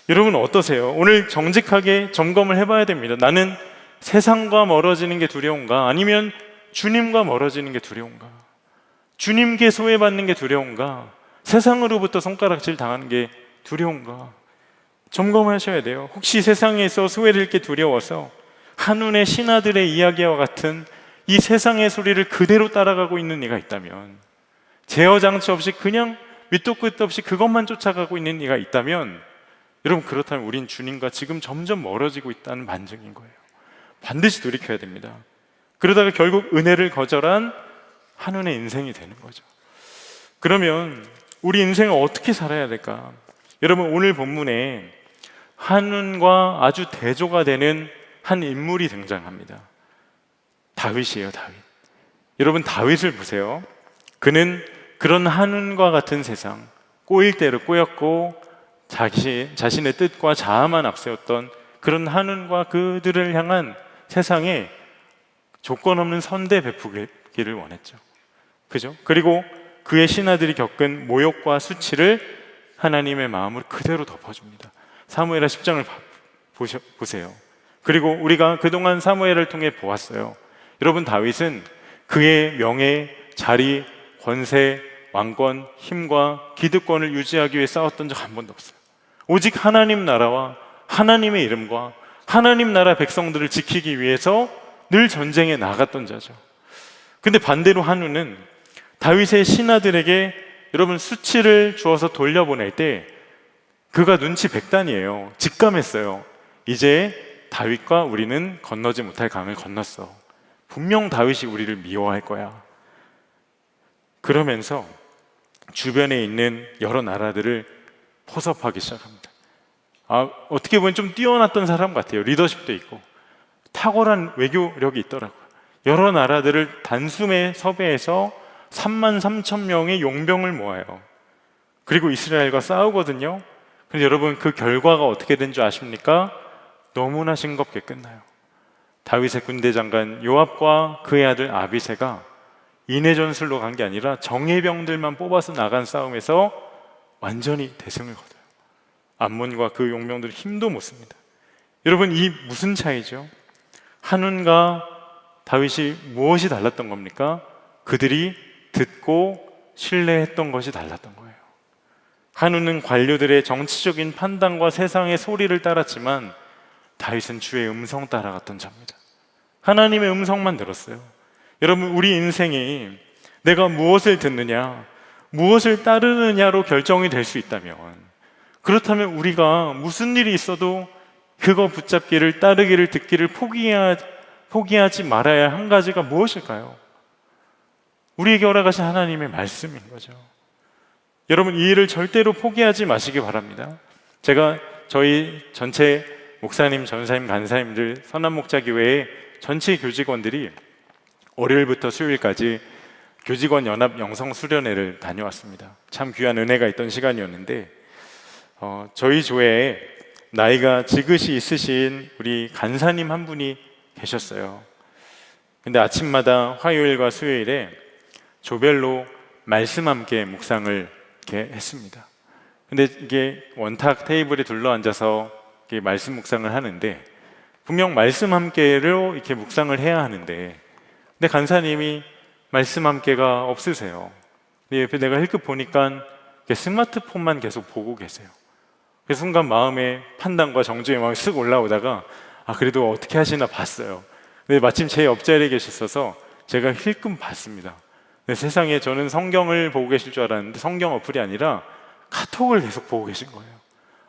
여러분 어떠세요? 오늘 정직하게 점검을 해봐야 됩니다. 나는 세상과 멀어지는 게 두려운가? 아니면 주님과 멀어지는 게 두려운가? 주님께 소외받는 게 두려운가? 세상으로부터 손가락질 당하는 게 두려운가? 점검하셔야 돼요. 혹시 세상에서 소외될 게 두려워서 한눈의 신하들의 이야기와 같은 이 세상의 소리를 그대로 따라가고 있는 이가 있다면, 제어장치 없이 그냥 밑도 끝도 없이 그것만 쫓아가고 있는 이가 있다면, 여러분 그렇다면 우린 주님과 지금 점점 멀어지고 있다는 반증인 거예요. 반드시 돌이켜야 됩니다. 그러다가 결국 은혜를 거절한 한눈의 인생이 되는 거죠. 그러면 우리 인생을 어떻게 살아야 될까? 여러분 오늘 본문에 한눈과 아주 대조가 되는 한 인물이 등장합니다. 다윗이에요, 다윗. 여러분 다윗을 보세요. 그는 그런 한눈과 같은 세상, 꼬일 대로 꼬였고 자신의 뜻과 자아만 앞세웠던 그런 한눈과 그들을 향한 세상에 조건 없는 선대 베푸기를 원했죠. 그죠? 그리고 그의 신하들이 겪은 모욕과 수치를 하나님의 마음으로 그대로 덮어줍니다. 사무엘하 10장을 보세요. 그리고 우리가 그동안 사무엘을 통해 보았어요. 여러분 다윗은 그의 명예, 자리, 권세, 왕권, 힘과 기득권을 유지하기 위해 싸웠던 적 한 번도 없어요. 오직 하나님 나라와 하나님의 이름과 하나님 나라 백성들을 지키기 위해서 늘 전쟁에 나갔던 자죠. 근데 반대로 한눈은 다윗의 신하들에게 여러분 수치를 주어서 돌려보낼 때 그가 눈치 백단이에요. 직감했어요. 이제 다윗과 우리는 건너지 못할 강을 건넜어. 분명 다윗이 우리를 미워할 거야. 그러면서 주변에 있는 여러 나라들을 포섭하기 시작합니다. 어떻게 보면 좀 뛰어났던 사람 같아요. 리더십도 있고 탁월한 외교력이 있더라고요. 여러 나라들을 단숨에 섭외해서 33,000명의 용병을 모아요. 그리고 이스라엘과 싸우거든요. 근데 여러분 그 결과가 어떻게 된 줄 아십니까? 너무나 싱겁게 끝나요. 다윗의 군대 장관 요압과 그의 아들 아비새가 인해 전술로 간 게 아니라 정예병들만 뽑아서 나간 싸움에서 완전히 대승을 거둬요. 암몬과 그 용병들은 힘도 못 씁니다. 여러분 이 무슨 차이죠? 한눈과 다윗이 무엇이 달랐던 겁니까? 그들이 듣고 신뢰했던 것이 달랐던 거예요. 한눈은 관료들의 정치적인 판단과 세상의 소리를 따랐지만 다윗은 주의 음성 따라갔던 자입니다. 하나님의 음성만 들었어요. 여러분 우리 인생이 내가 무엇을 듣느냐, 무엇을 따르느냐로 결정이 될 수 있다면, 그렇다면 우리가 무슨 일이 있어도 그거 붙잡기를, 따르기를, 듣기를 포기하지 말아야 한 가지가 무엇일까요? 우리에게 허락하신 하나님의 말씀인 거죠. 여러분 이 일을 절대로 포기하지 마시기 바랍니다. 제가 저희 전체 목사님, 전사님, 간사님들, 선한목자교회의 전체 교직원들이 월요일부터 수요일까지 교직원 연합 영성 수련회를 다녀왔습니다. 참 귀한 은혜가 있던 시간이었는데 저희 교회에 나이가 지긋이 있으신 우리 간사님 한 분이 계셨어요. 근데 아침마다 화요일과 수요일에 조별로 말씀 함께 묵상을 이렇게 했습니다. 근데 이게 원탁 테이블에 둘러앉아서 이렇게 말씀 묵상을 하는데 분명 말씀 함께로 이렇게 묵상을 해야 하는데 근데 간사님이 말씀 함께가 없으세요. 근데 옆에 내가 힐끗 보니까 스마트폰만 계속 보고 계세요. 그 순간 마음의 판단과 정죄의 마음이 쓱 올라오다가 그래도 어떻게 하시나 봤어요. 근데 마침 제 옆자리에 계셨어서 제가 힐끔 봤습니다. 근데 세상에 저는 성경을 보고 계실 줄 알았는데 성경 어플이 아니라 카톡을 계속 보고 계신 거예요.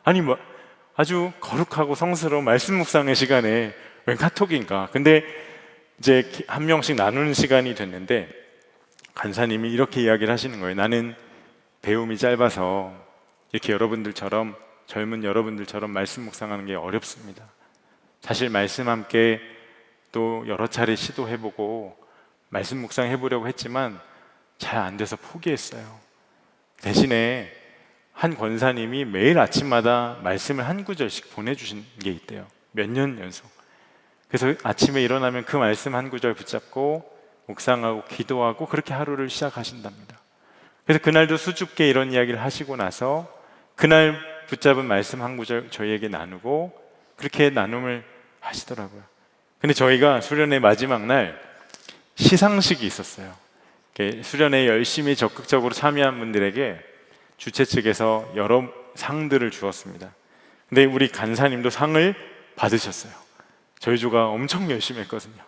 아니 뭐 아주 거룩하고 성스러운 말씀 묵상의 시간에 웬 카톡인가. 근데 이제 한 명씩 나누는 시간이 됐는데 간사님이 이렇게 이야기를 하시는 거예요. 나는 배움이 짧아서 이렇게 여러분들처럼, 젊은 여러분들처럼 말씀 묵상하는 게 어렵습니다. 사실 말씀 함께 또 여러 차례 시도해보고 말씀 묵상 해보려고 했지만 잘 안 돼서 포기했어요. 대신에 한 권사님이 매일 아침마다 말씀을 한 구절씩 보내주신 게 있대요. 몇 년 연속. 그래서 아침에 일어나면 그 말씀 한 구절 붙잡고 묵상하고 기도하고 그렇게 하루를 시작하신답니다. 그래서 그날도 수줍게 이런 이야기를 하시고 나서 그날 붙잡은 말씀 한 구절 저희에게 나누고 그렇게 나눔을 하시더라고요. 근데 저희가 수련회 마지막 날 시상식이 있었어요. 수련회에 열심히 적극적으로 참여한 분들에게 주최 측에서 여러 상들을 주었습니다. 근데 우리 간사님도 상을 받으셨어요. 저희 조가 엄청 열심히 했거든요.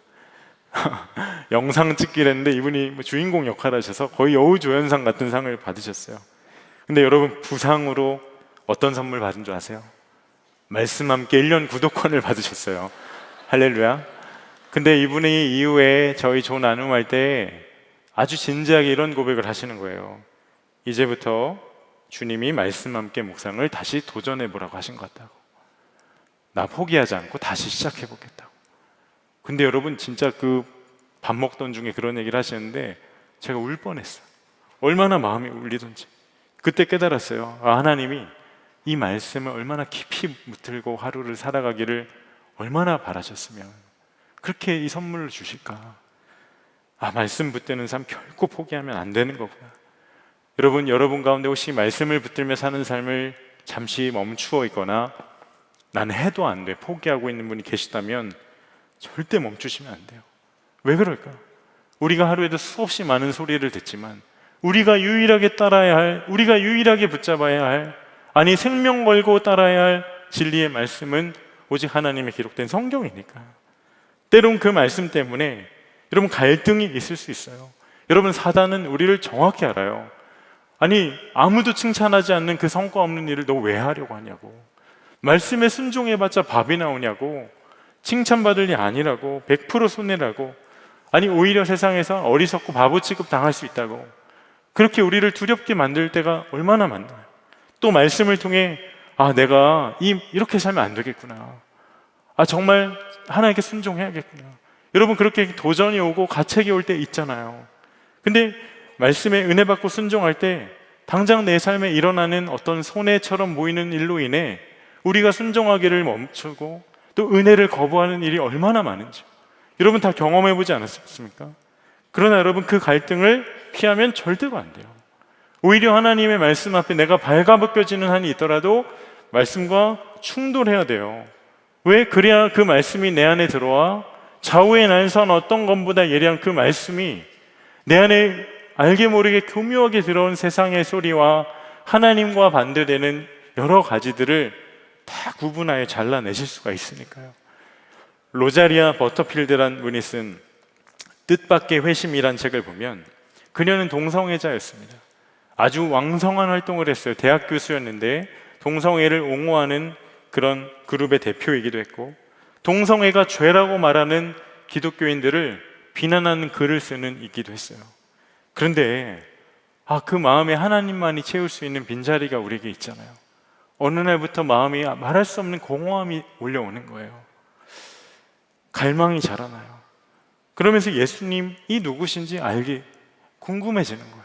영상 찍기를 했는데 이분이 주인공 역할을 하셔서 거의 여우조연상 같은 상을 받으셨어요. 근데 여러분, 부상으로 어떤 선물 받은 줄 아세요? 말씀 함께 1년 구독권을 받으셨어요. 할렐루야. 근데 이분이 이후에 저희 조 나눔할 때 아주 진지하게 이런 고백을 하시는 거예요. 이제부터 주님이 말씀 함께 묵상을 다시 도전해 보라고 하신 것 같다고. 나 포기하지 않고 다시 시작해 보겠다고. 근데 여러분, 진짜 그 밥 먹던 중에 그런 얘기를 하시는데 제가 울 뻔했어요. 얼마나 마음이 울리던지. 그때 깨달았어요. 하나님이 이 말씀을 얼마나 깊이 묻들고 하루를 살아가기를 얼마나 바라셨으면 그렇게 이 선물을 주실까. 말씀 붙드는 삶 결코 포기하면 안 되는 거구나. 여러분 가운데 혹시 말씀을 붙들며 사는 삶을 잠시 멈추어 있거나 나는 해도 안 돼, 포기하고 있는 분이 계시다면 절대 멈추시면 안 돼요. 왜 그럴까? 우리가 하루에도 수없이 많은 소리를 듣지만 우리가 유일하게 따라야 할, 우리가 유일하게 붙잡아야 할, 아니 생명 걸고 따라야 할 진리의 말씀은 오직 하나님의 기록된 성경이니까. 때론 그 말씀 때문에 여러분 갈등이 있을 수 있어요. 여러분, 사단은 우리를 정확히 알아요. 아니 아무도 칭찬하지 않는 그 성과 없는 일을 너 왜 하려고 하냐고. 말씀에 순종해봤자 밥이 나오냐고. 칭찬받을 일 아니라고. 100% 손해라고. 아니 오히려 세상에서 어리석고 바보 취급 당할 수 있다고. 그렇게 우리를 두렵게 만들 때가 얼마나 많나요? 또 말씀을 통해 내가 이렇게 살면 안 되겠구나. 정말 하나님께 순종해야겠구나. 여러분, 그렇게 도전이 오고 가책이 올 때 있잖아요. 근데 말씀에 은혜 받고 순종할 때 당장 내 삶에 일어나는 어떤 손해처럼 보이는 일로 인해 우리가 순종하기를 멈추고 또 은혜를 거부하는 일이 얼마나 많은지 여러분 다 경험해 보지 않았습니까? 그러나 여러분, 그 갈등을 피하면 절대로 안 돼요. 오히려 하나님의 말씀 앞에 내가 발가벗겨지는 한이 있더라도 말씀과 충돌해야 돼요. 왜? 그래야 그 말씀이 내 안에 들어와 좌우의 난선 어떤 것보다 예리한 그 말씀이 내 안에 알게 모르게 교묘하게 들어온 세상의 소리와 하나님과 반대되는 여러 가지들을 다 구분하여 잘라내실 수가 있으니까요. 로자리아 버터필드란 분이 쓴 뜻밖의 회심이란 책을 보면 그녀는 동성애자였습니다. 아주 왕성한 활동을 했어요. 대학 교수였는데 동성애를 옹호하는 그런 그룹의 대표이기도 했고, 동성애가 죄라고 말하는 기독교인들을 비난하는 글을 쓰는 이기도 했어요. 그런데 그 마음에 하나님만이 채울 수 있는 빈자리가 우리에게 있잖아요. 어느 날부터 마음이 말할 수 없는 공허함이 올려오는 거예요. 갈망이 자라나요. 그러면서 예수님이 누구신지 알기 궁금해지는 거예요.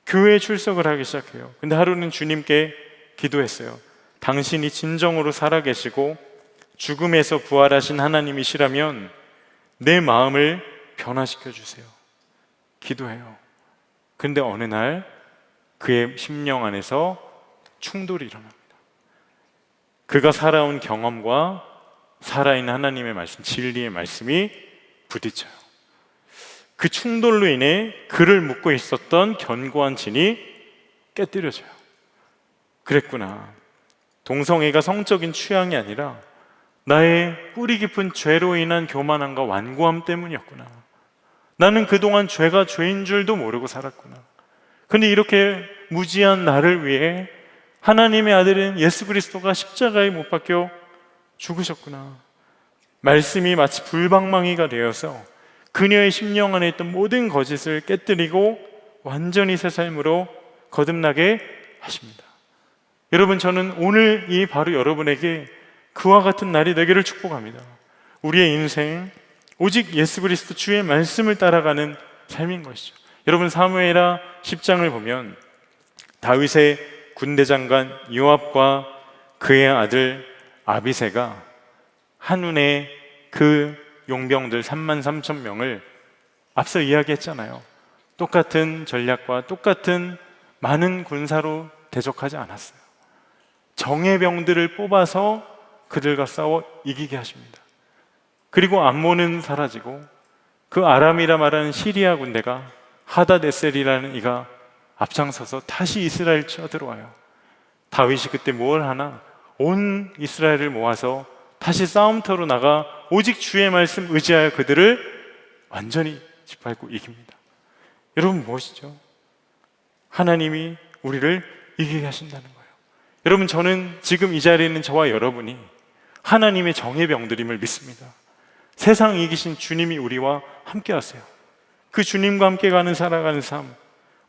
교회에 출석을 하기 시작해요. 근데 하루는 주님께 기도했어요. 당신이 진정으로 살아계시고 죽음에서 부활하신 하나님이시라면 내 마음을 변화시켜 주세요. 기도해요. 근데 어느 날 그의 심령 안에서 충돌이 일어납니다. 그가 살아온 경험과 살아있는 하나님의 말씀, 진리의 말씀이 부딪혀요. 그 충돌로 인해 그를 묶고 있었던 견고한 진이 깨뜨려져요. 그랬구나. 동성애가 성적인 취향이 아니라 나의 뿌리 깊은 죄로 인한 교만함과 완고함 때문이었구나. 나는 그동안 죄가 죄인 줄도 모르고 살았구나. 근데 이렇게 무지한 나를 위해 하나님의 아들인 예수 그리스도가 십자가에 못 박혀 죽으셨구나. 말씀이 마치 불방망이가 되어서 그녀의 심령 안에 있던 모든 거짓을 깨뜨리고 완전히 새 삶으로 거듭나게 하십니다. 여러분, 저는 오늘 바로 여러분에게 그와 같은 날이 되기를 축복합니다. 우리의 인생, 오직 예수 그리스도 주의 말씀을 따라가는 삶인 것이죠. 여러분, 사무엘하 10장을 보면 다윗의 군대 장관 요압과 그의 아들 아비새가 한눈에 그 용병들 33,000명을 앞서 이야기했잖아요. 똑같은 전략과 똑같은 많은 군사로 대적하지 않았어요. 정예병들을 뽑아서 그들과 싸워 이기게 하십니다. 그리고 암몬은 사라지고 그 아람이라 말하는 시리아 군대가 하닷에셀이라는 이가 앞장서서 다시 이스라엘 쳐들어와요. 다윗이 그때 뭘 하나? 온 이스라엘을 모아서 다시 싸움터로 나가 오직 주의 말씀 의지하여 그들을 완전히 짓밟고 이깁니다. 여러분, 무엇이죠? 하나님이 우리를 이기게 하신다는 거예요. 여러분, 저는 지금 이 자리에 있는 저와 여러분이 하나님의 정예병들임을 믿습니다. 세상 이기신 주님이 우리와 함께 하세요. 그 주님과 함께 살아가는 삶,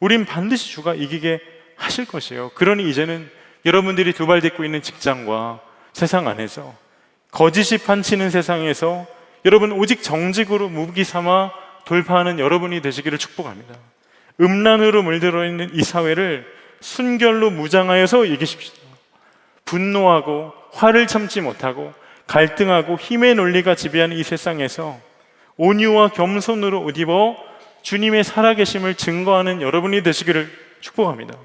우린 반드시 주가 이기게 하실 것이에요. 그러니 이제는 여러분들이 두발딛고 있는 직장과 세상 안에서 거짓이 판치는 세상에서 여러분 오직 정직으로 무기 삼아 돌파하는 여러분이 되시기를 축복합니다. 음란으로 물들어 있는 이 사회를 순결로 무장하여서 이기십시오. 분노하고 화를 참지 못하고 갈등하고 힘의 논리가 지배하는 이 세상에서 온유와 겸손으로 옷 입어 주님의 살아계심을 증거하는 여러분이 되시기를 축복합니다.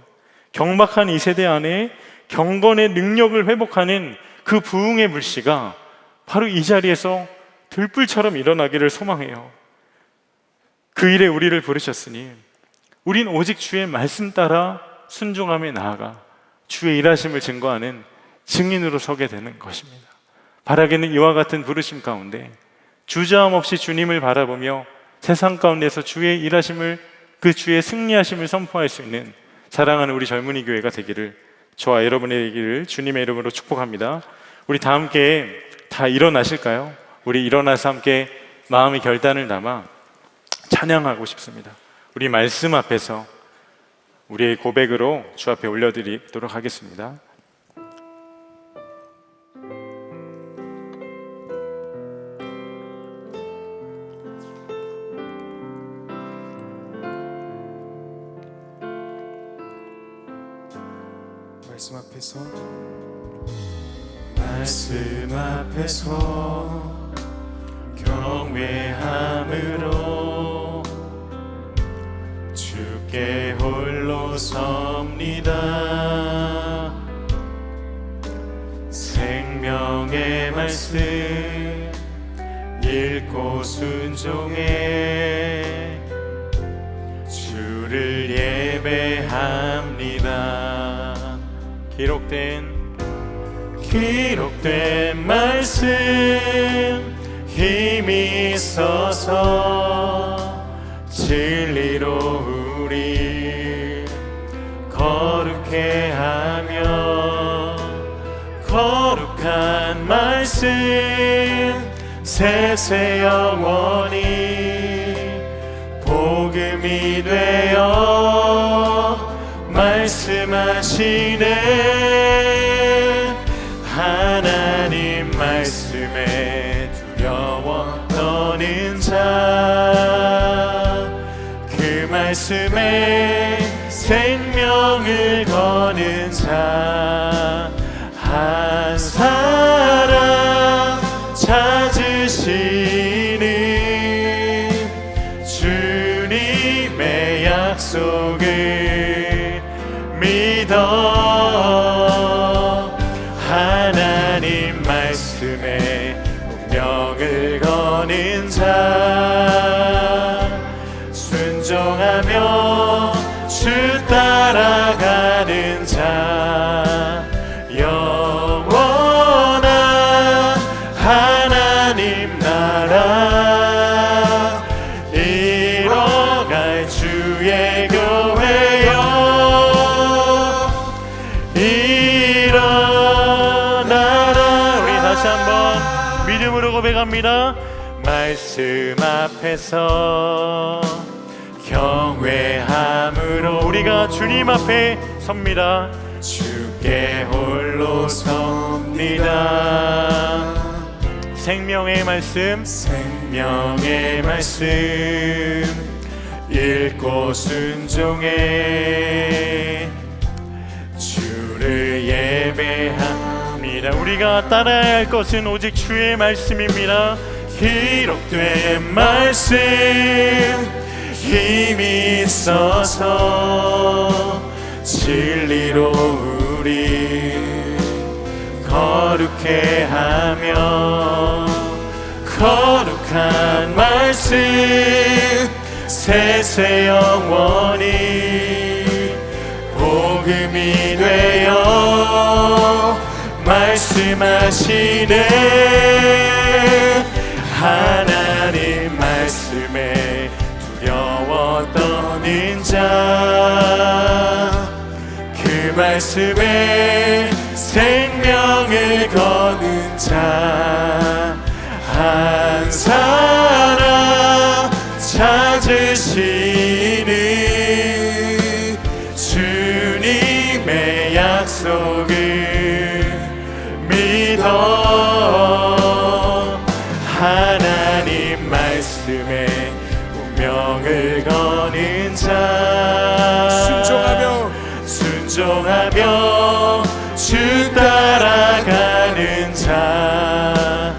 경박한 이 세대 안에 경건의 능력을 회복하는 그 부흥의 불씨가 바로 이 자리에서 들불처럼 일어나기를 소망해요. 그 일에 우리를 부르셨으니 우린 오직 주의 말씀 따라 순종함에 나아가 주의 일하심을 증거하는 증인으로 서게 되는 것입니다. 바라기는 이와 같은 부르심 가운데 주저함 없이 주님을 바라보며 세상 가운데서 주의 일하심을, 그 주의 승리하심을 선포할 수 있는 사랑하는 우리 젊은이 교회가 되기를 저와 여러분의 되기를 주님의 이름으로 축복합니다. 우리 다 함께 다 일어나실까요? 우리 일어나서 함께 마음의 결단을 담아 찬양하고 싶습니다. 우리 말씀 앞에서 우리의 고백으로 주 앞에 올려드리도록 하겠습니다. 말씀 앞에서 경외함으로 주께 홀로 섭니다. 생명의 말씀 읽고 순종해 주를 예배합니다. 기록된 말씀 힘이 있어서 진리로 우리 거룩해 하며 거룩한 말씀 세세 영원히 복음이 되어 말씀하시네. 하나님 말씀에 두려워 떠는 자, 그 말씀에 생명을 거는 자, 한 사람 찾으시는 주님의 약속을 믿어 하나님 말씀에 운명을 거는 자, 순종하며 주 따라가는 자, 영원한 하나님 나라 이뤄갈 주의 교회여 일어나라. 우리 다시 한번 믿음으로 고백합니다. 말씀 앞에서 경외함으로 우리가 주님 앞에 섭니다. 주께 홀로 섭니다. 생명의 말씀 생명의 말씀 읽고 순종해 주를 예배합니다. 우리가 따라야 할 것은 오직 주의 말씀입니다. 기록된 말씀 힘이 있어서 진리로 우리 거룩해 하며 거룩한 말씀 세세 영원히 복음이 되어 말씀하시네. 하나님 말씀에 두려워 떠는 자 그 말씀에 생명을 거는 자 한 사람 찾으시는 주님의 약속을 믿어 하나님 말씀에 운명을 거는 자 순종하며 주 따라가는 자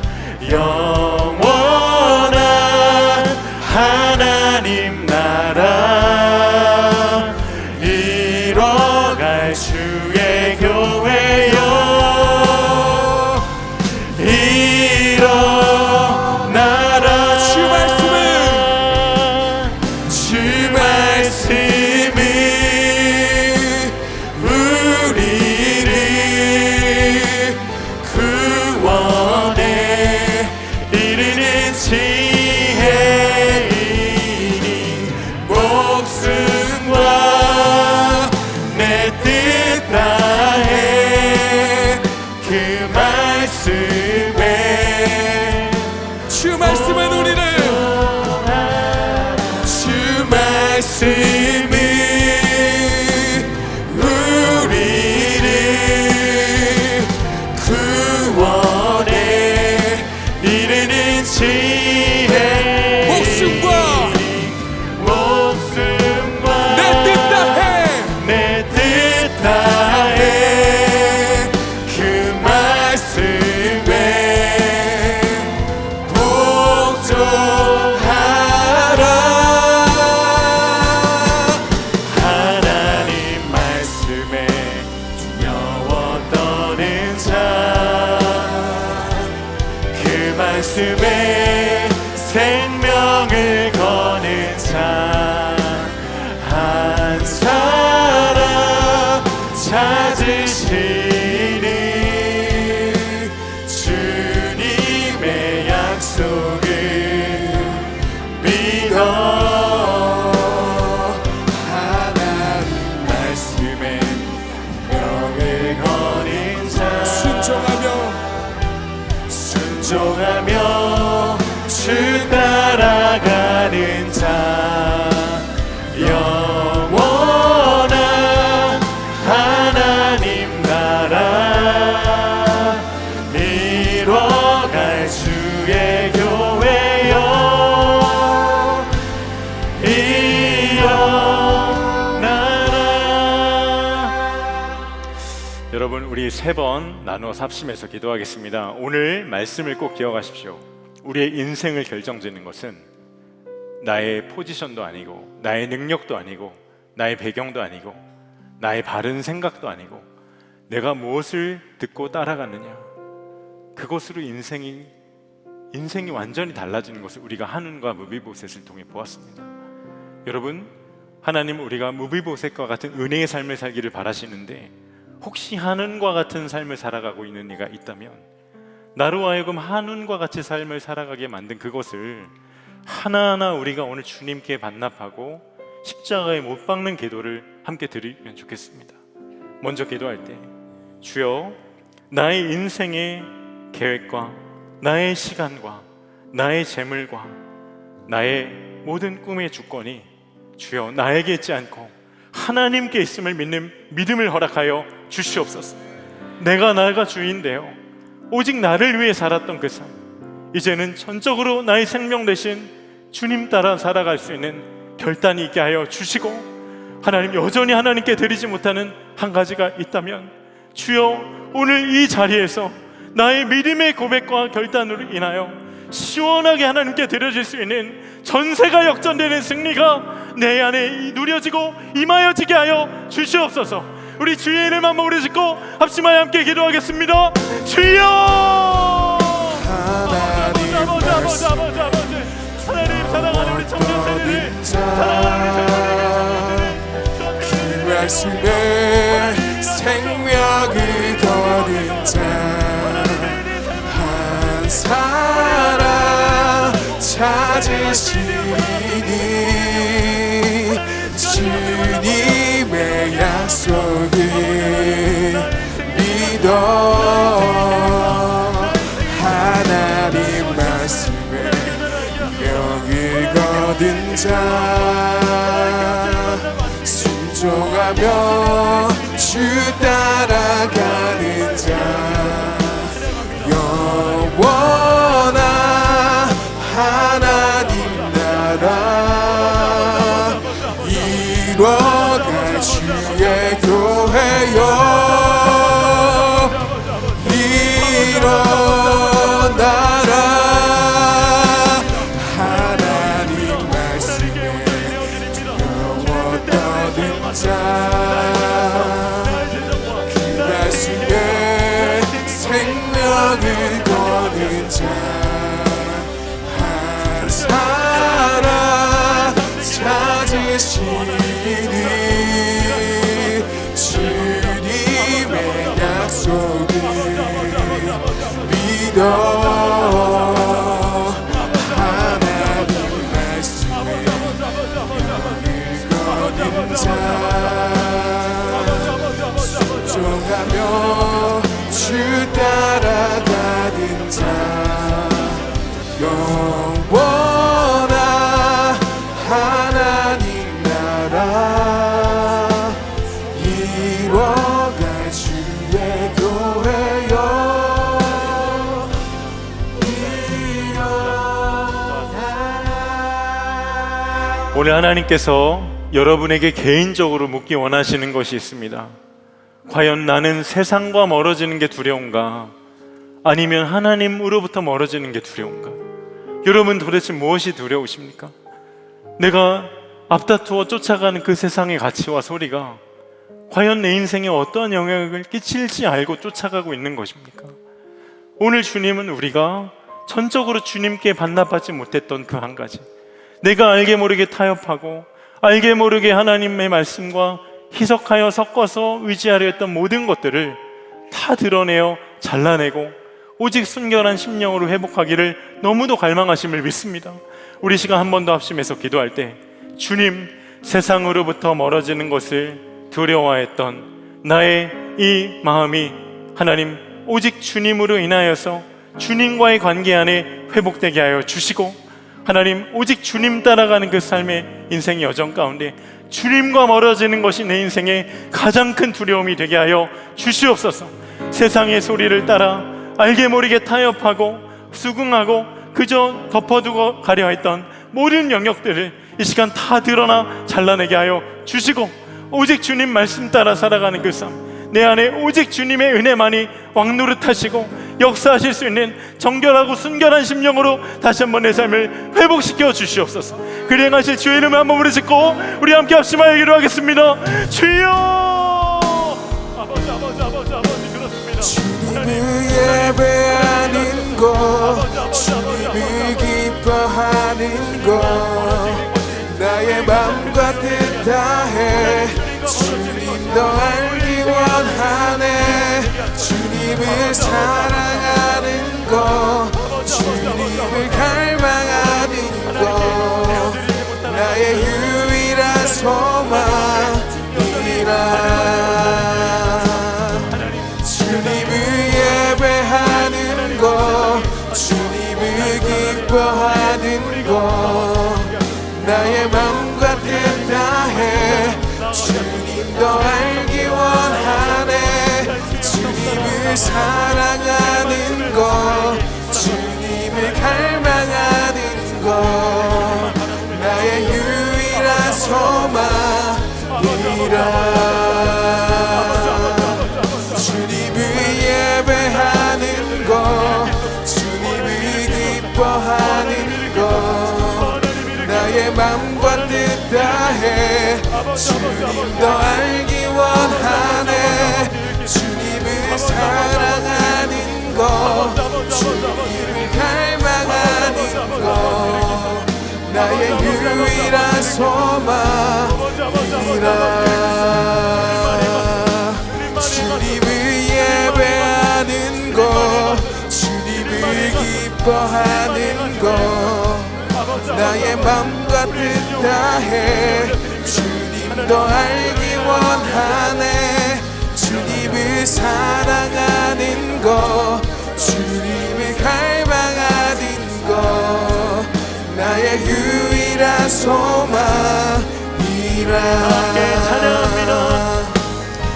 영원한 하나님 나라 이뤄갈 주의 교회여 일어나라. 주 말씀은 우리를 구원에 이르는 지혜이니 목숨과 내 뜻 다해 그 말씀에 주 말씀은 우리를 주 말씀은 우리를 구원에 이르는 지혜 목숨과 내 뜻 다해 그 말씀에 복종하라. 하나님 말씀에 두려워 떠는 자 그 말씀에 생명을 거는 자 한 사람 찾으시는 주님의 약속을 믿어 하나님 말씀에 명을 거는 자 순종하며 주 따라가는 자 영원한 하나님 나라 이뤄갈 주의 교회여 일어나라. 여러분, 우리 3번 나누어서 합심해서 기도하겠습니다. 오늘 말씀을 꼭 기억하십시오. 우리의 인생을 결정짓는 것은 나의 포지션도 아니고 나의 능력도 아니고 나의 배경도 아니고 나의 바른 생각도 아니고 내가 무엇을 듣고 따라가느냐, 그것으로 인생이 완전히 달라지는 것을 우리가 한운과 무비보셋을 통해 보았습니다. 여러분, 하나님은 우리가 무비보셋과 같은 은혜의 삶을 살기를 바라시는데 혹시 한운과 같은 삶을 살아가고 있는 이가 있다면 나로 하여금 한운과 같이 삶을 살아가게 만든 그것을 하나하나 우리가 오늘 주님께 반납하고 십자가에 못 박는 기도를 함께 드리면 좋겠습니다. 먼저 기도할 때, 주여, 나의 인생의 계획과 나의 시간과 나의 재물과 나의 모든 꿈의 주권이 주여 나에게 있지 않고 하나님께 있음을 믿는 믿음을 허락하여 주시옵소서. 내가 주인되어 오직 나를 위해 살았던 그 삶, 이제는 전적으로 나의 생명 대신 주님 따라 살아갈 수 있는 결단이 있게 하여 주시고, 하나님 여전히 하나님께 드리지 못하는 한 가지가 있다면 주여 오늘 이 자리에서 나의 믿음의 고백과 결단으로 인하여 시원하게 하나님께 드려질 수 있는 전세가 역전되는 승리가 내 안에 누려지고 임하여지게 하여 주시옵소서. 우리 주의 이름 한번 부르짖고 합심하여 함께 기도하겠습니다. 주여! 아버지 하나님, 사랑하는 우리 청년들이, 사랑하는 우리 청년들이, 그 말씀에 생명을 거둔 자 한 사람 찾으시니 주님의 약속을 믿어 하나님 말씀에 명을 거둔 자 순종하며 주 따라가는 자 영원한 하나님 나라 이뤄갈 주의 교회여 일어나라 하나님 말씀에 두려워 떠든 자그 말씀에 생명을 거둔 자 한 사람 찾으시니 주님의 약속을 믿어 하나님 말씀에 명을 거둔 자 순종하며 주 따라가는 자 영원한 하나님 나라 이뤄갈 주의 교회여 일어나라. 오늘 하나님께서 여러분에게 개인적으로 묻기 원하시는 것이 있습니다. 과연 나는 세상과 멀어지는 게 두려운가? 아니면 하나님으로부터 멀어지는 게 두려운가? 여러분 도대체 무엇이 두려우십니까? 내가 앞다투어 쫓아가는 그 세상의 가치와 소리가 과연 내 인생에 어떠한 영향을 끼칠지 알고 쫓아가고 있는 것입니까? 오늘 주님은 우리가 전적으로 주님께 반납하지 못했던 그 한 가지, 내가 알게 모르게 타협하고 알게 모르게 하나님의 말씀과 희석하여 섞어서 의지하려 했던 모든 것들을 다 드러내어 잘라내고 오직 순결한 심령으로 회복하기를 너무도 갈망하심을 믿습니다. 우리 시간 한 번 더 합심해서 기도할 때, 주님, 세상으로부터 멀어지는 것을 두려워했던 나의 이 마음이 하나님 오직 주님으로 인하여서 주님과의 관계 안에 회복되게 하여 주시고, 하나님 오직 주님 따라가는 그 삶의 인생의 여정 가운데 주님과 멀어지는 것이 내 인생의 가장 큰 두려움이 되게 하여 주시옵소서. 세상의 소리를 따라 알게 모르게 타협하고 수긍하고 그저 덮어두고 가려 했던 모든 영역들을 이 시간 다 드러나 잘라내게 하여 주시고, 오직 주님 말씀 따라 살아가는 그 삶, 내 안에 오직 주님의 은혜만이 왕노릇하시고 역사하실 수 있는 정결하고 순결한 심령으로 다시 한번 내 삶을 회복시켜 주시옵소서. 그리 행하실 주의 이름을 한번 부르짖고 우리 함께 합심하여 기도하겠습니다. 주여! 아버지 그렇습니다. 주님을 예배하는 것, 주님을 기뻐하는 것, 나의 맘과 뜻 다해 주님 더 알기 원하네. 주님을 사랑하는 것, 주님을 갈망하는 것, 나의 유일한 소망이라. 주님을 예배하는 것, 주님을 기뻐하는 것, 나의 맘과 뜻 다해 주님 더 알기 원하네. 주님을 사랑하는 것, 주님을 주님을 갈망하는 것 나의 유일한 소망이라 주님을 예배하는 것 주님을 기뻐하는 것 나의 맘과 뜻 다해 주님 더 알기 원하네 주님을 사랑하는 것 주님을 갈망하는 것 나의 유일한 소망이라 주님을 예배하는 것 주님을 기뻐하는 것 나의 맘과 뜻 다해 주님 더 알기 원하네 주님을 사랑하는 것 주님을 갈망하는 것 나의 유일한 소망이라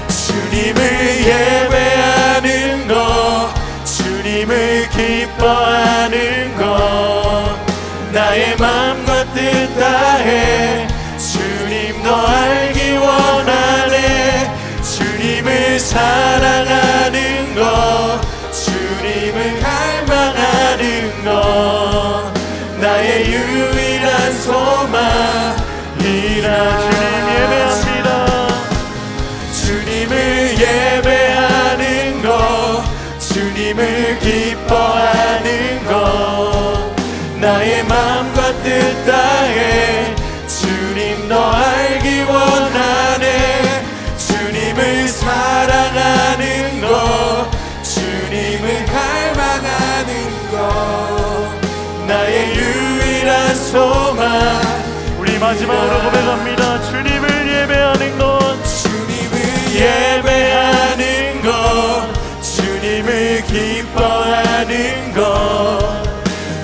주님을 예배하는 것 주님을 기뻐하는 것 나의 맘과 뜻 다해 주님 더 알기 원하네 주님을 사랑하는 것 주님을 갈망하는 것 나의 유일한 소망이라 주님을 예배하는 것 주님을 기뻐하는 것 나의 맘과 뜻 다해 주님 더 알기 원하네 주님을 사랑하는 것 주님을 갈망하는 것 나의 유일한 소망 우리 마지막으로 고백합니다. 주님을 예배하는 것 주님을 예배하는 것 주님을 기뻐하는 것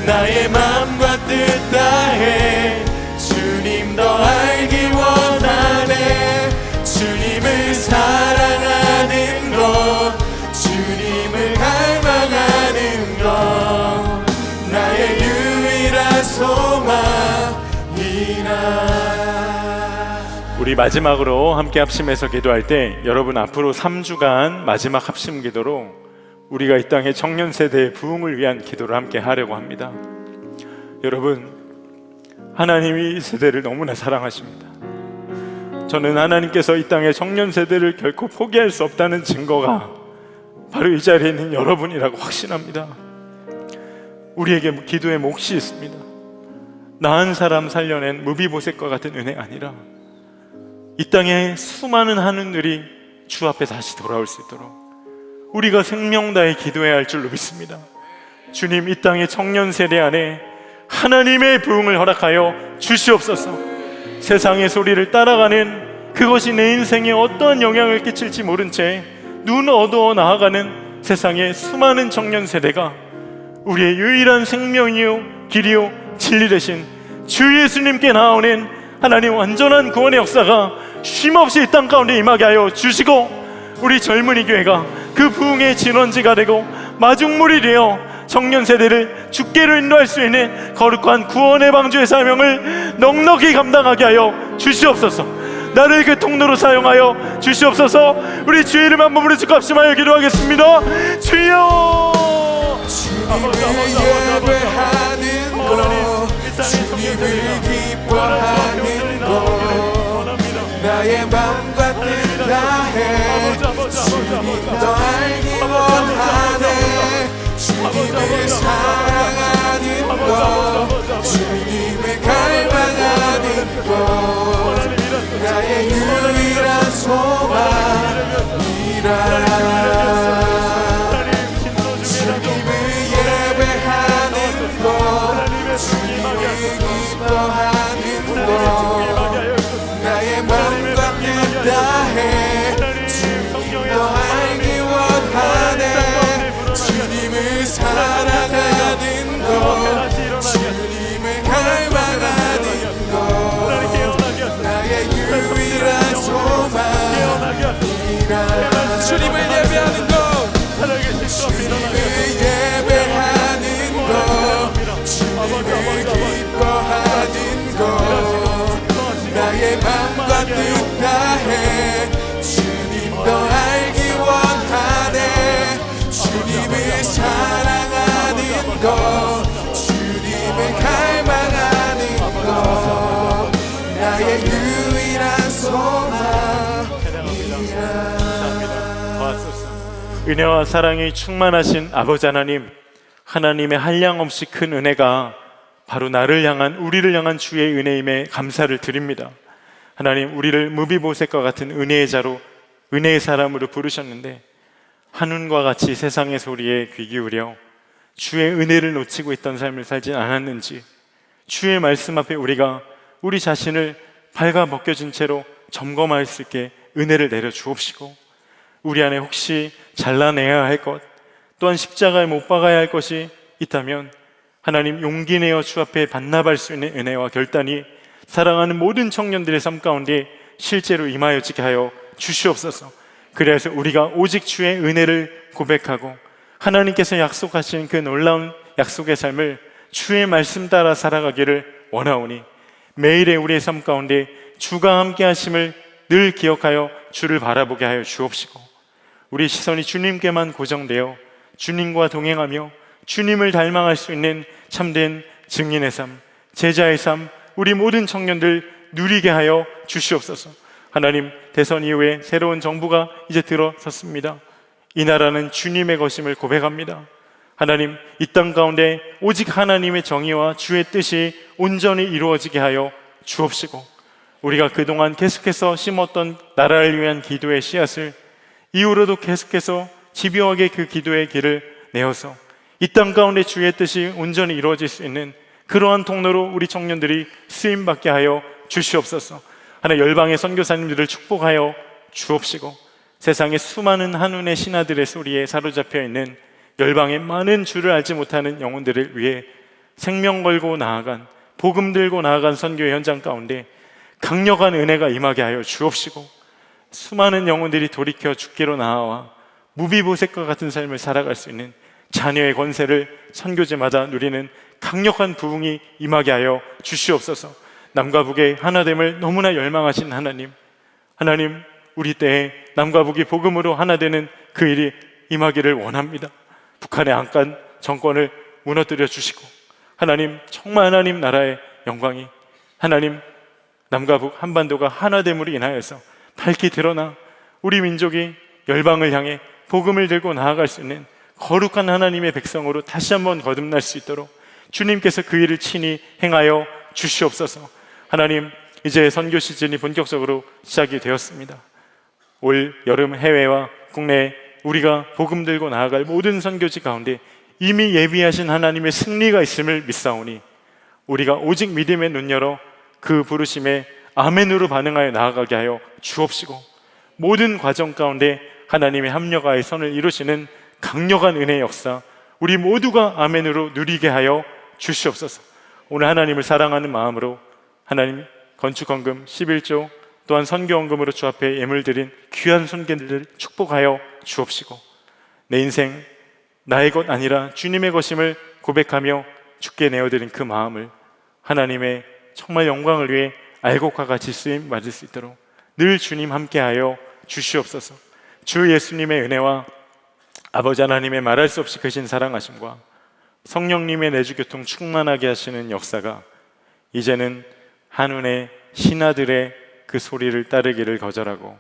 나의 맘과 뜻 다해 주님 더 알기 원하네 주님을 사랑하는 것 주님을 갈망하는 것 나의 유일한 소망이라 우리 마지막으로 함께 합심해서 기도할 때 여러분 앞으로 3주간 마지막 합심 기도로 우리가 이 땅의 청년 세대의 부흥을 위한 기도를 함께 하려고 합니다. 여러분 하나님이 이 세대를 너무나 사랑하십니다. 저는 하나님께서 이 땅의 청년 세대를 결코 포기할 수 없다는 증거가 바로 이 자리에 있는 여러분이라고 확신합니다. 우리에게 기도의 몫이 있습니다. 나은 사람 살려낸 무비보셋과 같은 은혜가 아니라 이 땅에 수많은 한운들이 주 앞에 다시 돌아올 수 있도록 우리가 생명 다해 기도해야 할 줄로 믿습니다. 주님 이 땅의 청년 세대 안에 하나님의 부흥을 허락하여 주시옵소서. 세상의 소리를 따라가는 그것이 내 인생에 어떠한 영향을 끼칠지 모른 채 눈 어두워 나아가는 세상의 수많은 청년 세대가 우리의 유일한 생명이요 길이요 진리 되신 주 예수님께 나아오는 하나님 완전한 구원의 역사가 쉼없이 이 땅 가운데 임하게 하여 주시고 우리 젊은이 교회가 그 부흥의 진원지가 되고 마중물이 되어 청년 세대를 주께로 인도할 수 있는 거룩한 구원의 방주의 사명을 넉넉히 감당하게 하여 주시옵소서. 나를 그 통로로 사용하여 주시옵소서. 우리 주의 이름 한번 부르짖고 합심하여 기도하겠습니다. 주여 주님을 예배하는 것 주님을 기뻐하는 것 나의 맘과 뜻 다해 주님 더 알기 원하네 주님을 사랑하는 것 주님을 갈망하는 것 나의 유일한 소망이라 주님을 예배하는 것 주님을 기뻐하는 것 나의 맘과 뜻 다해 주님 더 알기 원하네 은혜와 사랑이 충만하신 아버지 하나님, 하나님의 한량없이 큰 은혜가 바로 나를 향한, 우리를 향한 주의 은혜임에 감사를 드립니다. 하나님, 우리를 무비보셋과 같은 은혜의 자로, 은혜의 사람으로 부르셨는데 한운과 같이 세상의 소리에 귀 기울여 주의 은혜를 놓치고 있던 삶을 살진 않았는지, 주의 말씀 앞에 우리가 우리 자신을 발가벗겨진 채로 점검할 수 있게 은혜를 내려 주옵시고, 우리 안에 혹시 잘라내야 할 것, 또한 십자가에 못 박아야 할 것이 있다면 하나님, 용기 내어 주 앞에 반납할 수 있는 은혜와 결단이 사랑하는 모든 청년들의 삶 가운데 실제로 임하여지게 하여 주시옵소서. 그래서 우리가 오직 주의 은혜를 고백하고 하나님께서 약속하신 그 놀라운 약속의 삶을 주의 말씀 따라 살아가기를 원하오니, 매일의 우리의 삶 가운데 주가 함께 하심을 늘 기억하여 주를 바라보게 하여 주옵시고, 우리 시선이 주님께만 고정되어 주님과 동행하며 주님을 닮아갈 수 있는 참된 증인의 삶, 제자의 삶, 우리 모든 청년들 누리게 하여 주시옵소서. 하나님, 대선 이후에 새로운 정부가 이제 들어섰습니다. 이 나라는 주님의 것임을 고백합니다. 하나님, 이 땅 가운데 오직 하나님의 정의와 주의 뜻이 온전히 이루어지게 하여 주옵시고, 우리가 그동안 계속해서 심었던 나라를 위한 기도의 씨앗을 이후로도 계속해서 집요하게 그 기도의 길을 내어서 이 땅 가운데 주의 뜻이 온전히 이루어질 수 있는 그러한 통로로 우리 청년들이 쓰임받게 하여 주시옵소서. 하나님, 열방의 선교사님들을 축복하여 주옵시고, 세상의 수많은 한운의 신하들의 소리에 사로잡혀 있는 열방의 많은 주를 알지 못하는 영혼들을 위해 생명 걸고 나아간, 복음 들고 나아간 선교의 현장 가운데 강력한 은혜가 임하게 하여 주옵시고, 수많은 영혼들이 돌이켜 죽기로 나아와 무비보셋과 같은 삶을 살아갈 수 있는 자녀의 권세를 선교제마다 누리는 강력한 부흥이 임하게 하여 주시옵소서. 남과 북의 하나됨을 너무나 열망하신 하나님, 하나님, 우리 때에 남과 북이 복음으로 하나 되는 그 일이 임하기를 원합니다. 북한의 안간 정권을 무너뜨려 주시고, 하나님, 정말 하나님 나라의 영광이, 하나님, 남과 북 한반도가 하나됨으로 인하여서 밝히 드러나 우리 민족이 열방을 향해 복음을 들고 나아갈 수 있는 거룩한 하나님의 백성으로 다시 한번 거듭날 수 있도록 주님께서 그 일을 친히 행하여 주시옵소서. 하나님, 이제 선교 시즌이 본격적으로 시작이 되었습니다. 올 여름 해외와 국내에 우리가 복음 들고 나아갈 모든 선교지 가운데 이미 예비하신 하나님의 승리가 있음을 믿사오니, 우리가 오직 믿음의 눈 열어 그 부르심에 아멘으로 반응하여 나아가게 하여 주옵시고, 모든 과정 가운데 하나님의 합력하의 선을 이루시는 강력한 은혜의 역사 우리 모두가 아멘으로 누리게 하여 주시옵소서. 오늘 하나님을 사랑하는 마음으로 하나님 건축헌금 11조, 또한 선교헌금으로 주 앞에 예물 드린 귀한 손길들을 축복하여 주옵시고, 내 인생 나의 것 아니라 주님의 것임을 고백하며 주께 내어드린 그 마음을 하나님의 정말 영광을 위해 알곡과 같이 쓰임 받을 수 있도록 늘 주님 함께하여 주시옵소서. 주 예수님의 은혜와 아버지 하나님의 말할 수 없이 크신 사랑하심과 성령님의 내주교통 충만하게 하시는 역사가 이제는 한운의 신하들의 그 소리를 따르기를 거절하고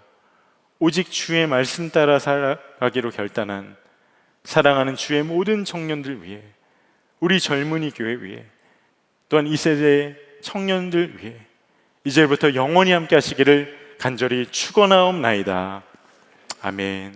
오직 주의 말씀 따라 살아가기로 결단한 사랑하는 주의 모든 청년들 위해, 우리 젊은이 교회 위해, 또한 이 세대의 청년들 위해 이제부터 영원히 함께 하시기를 간절히 축원하옵나이다. 아멘.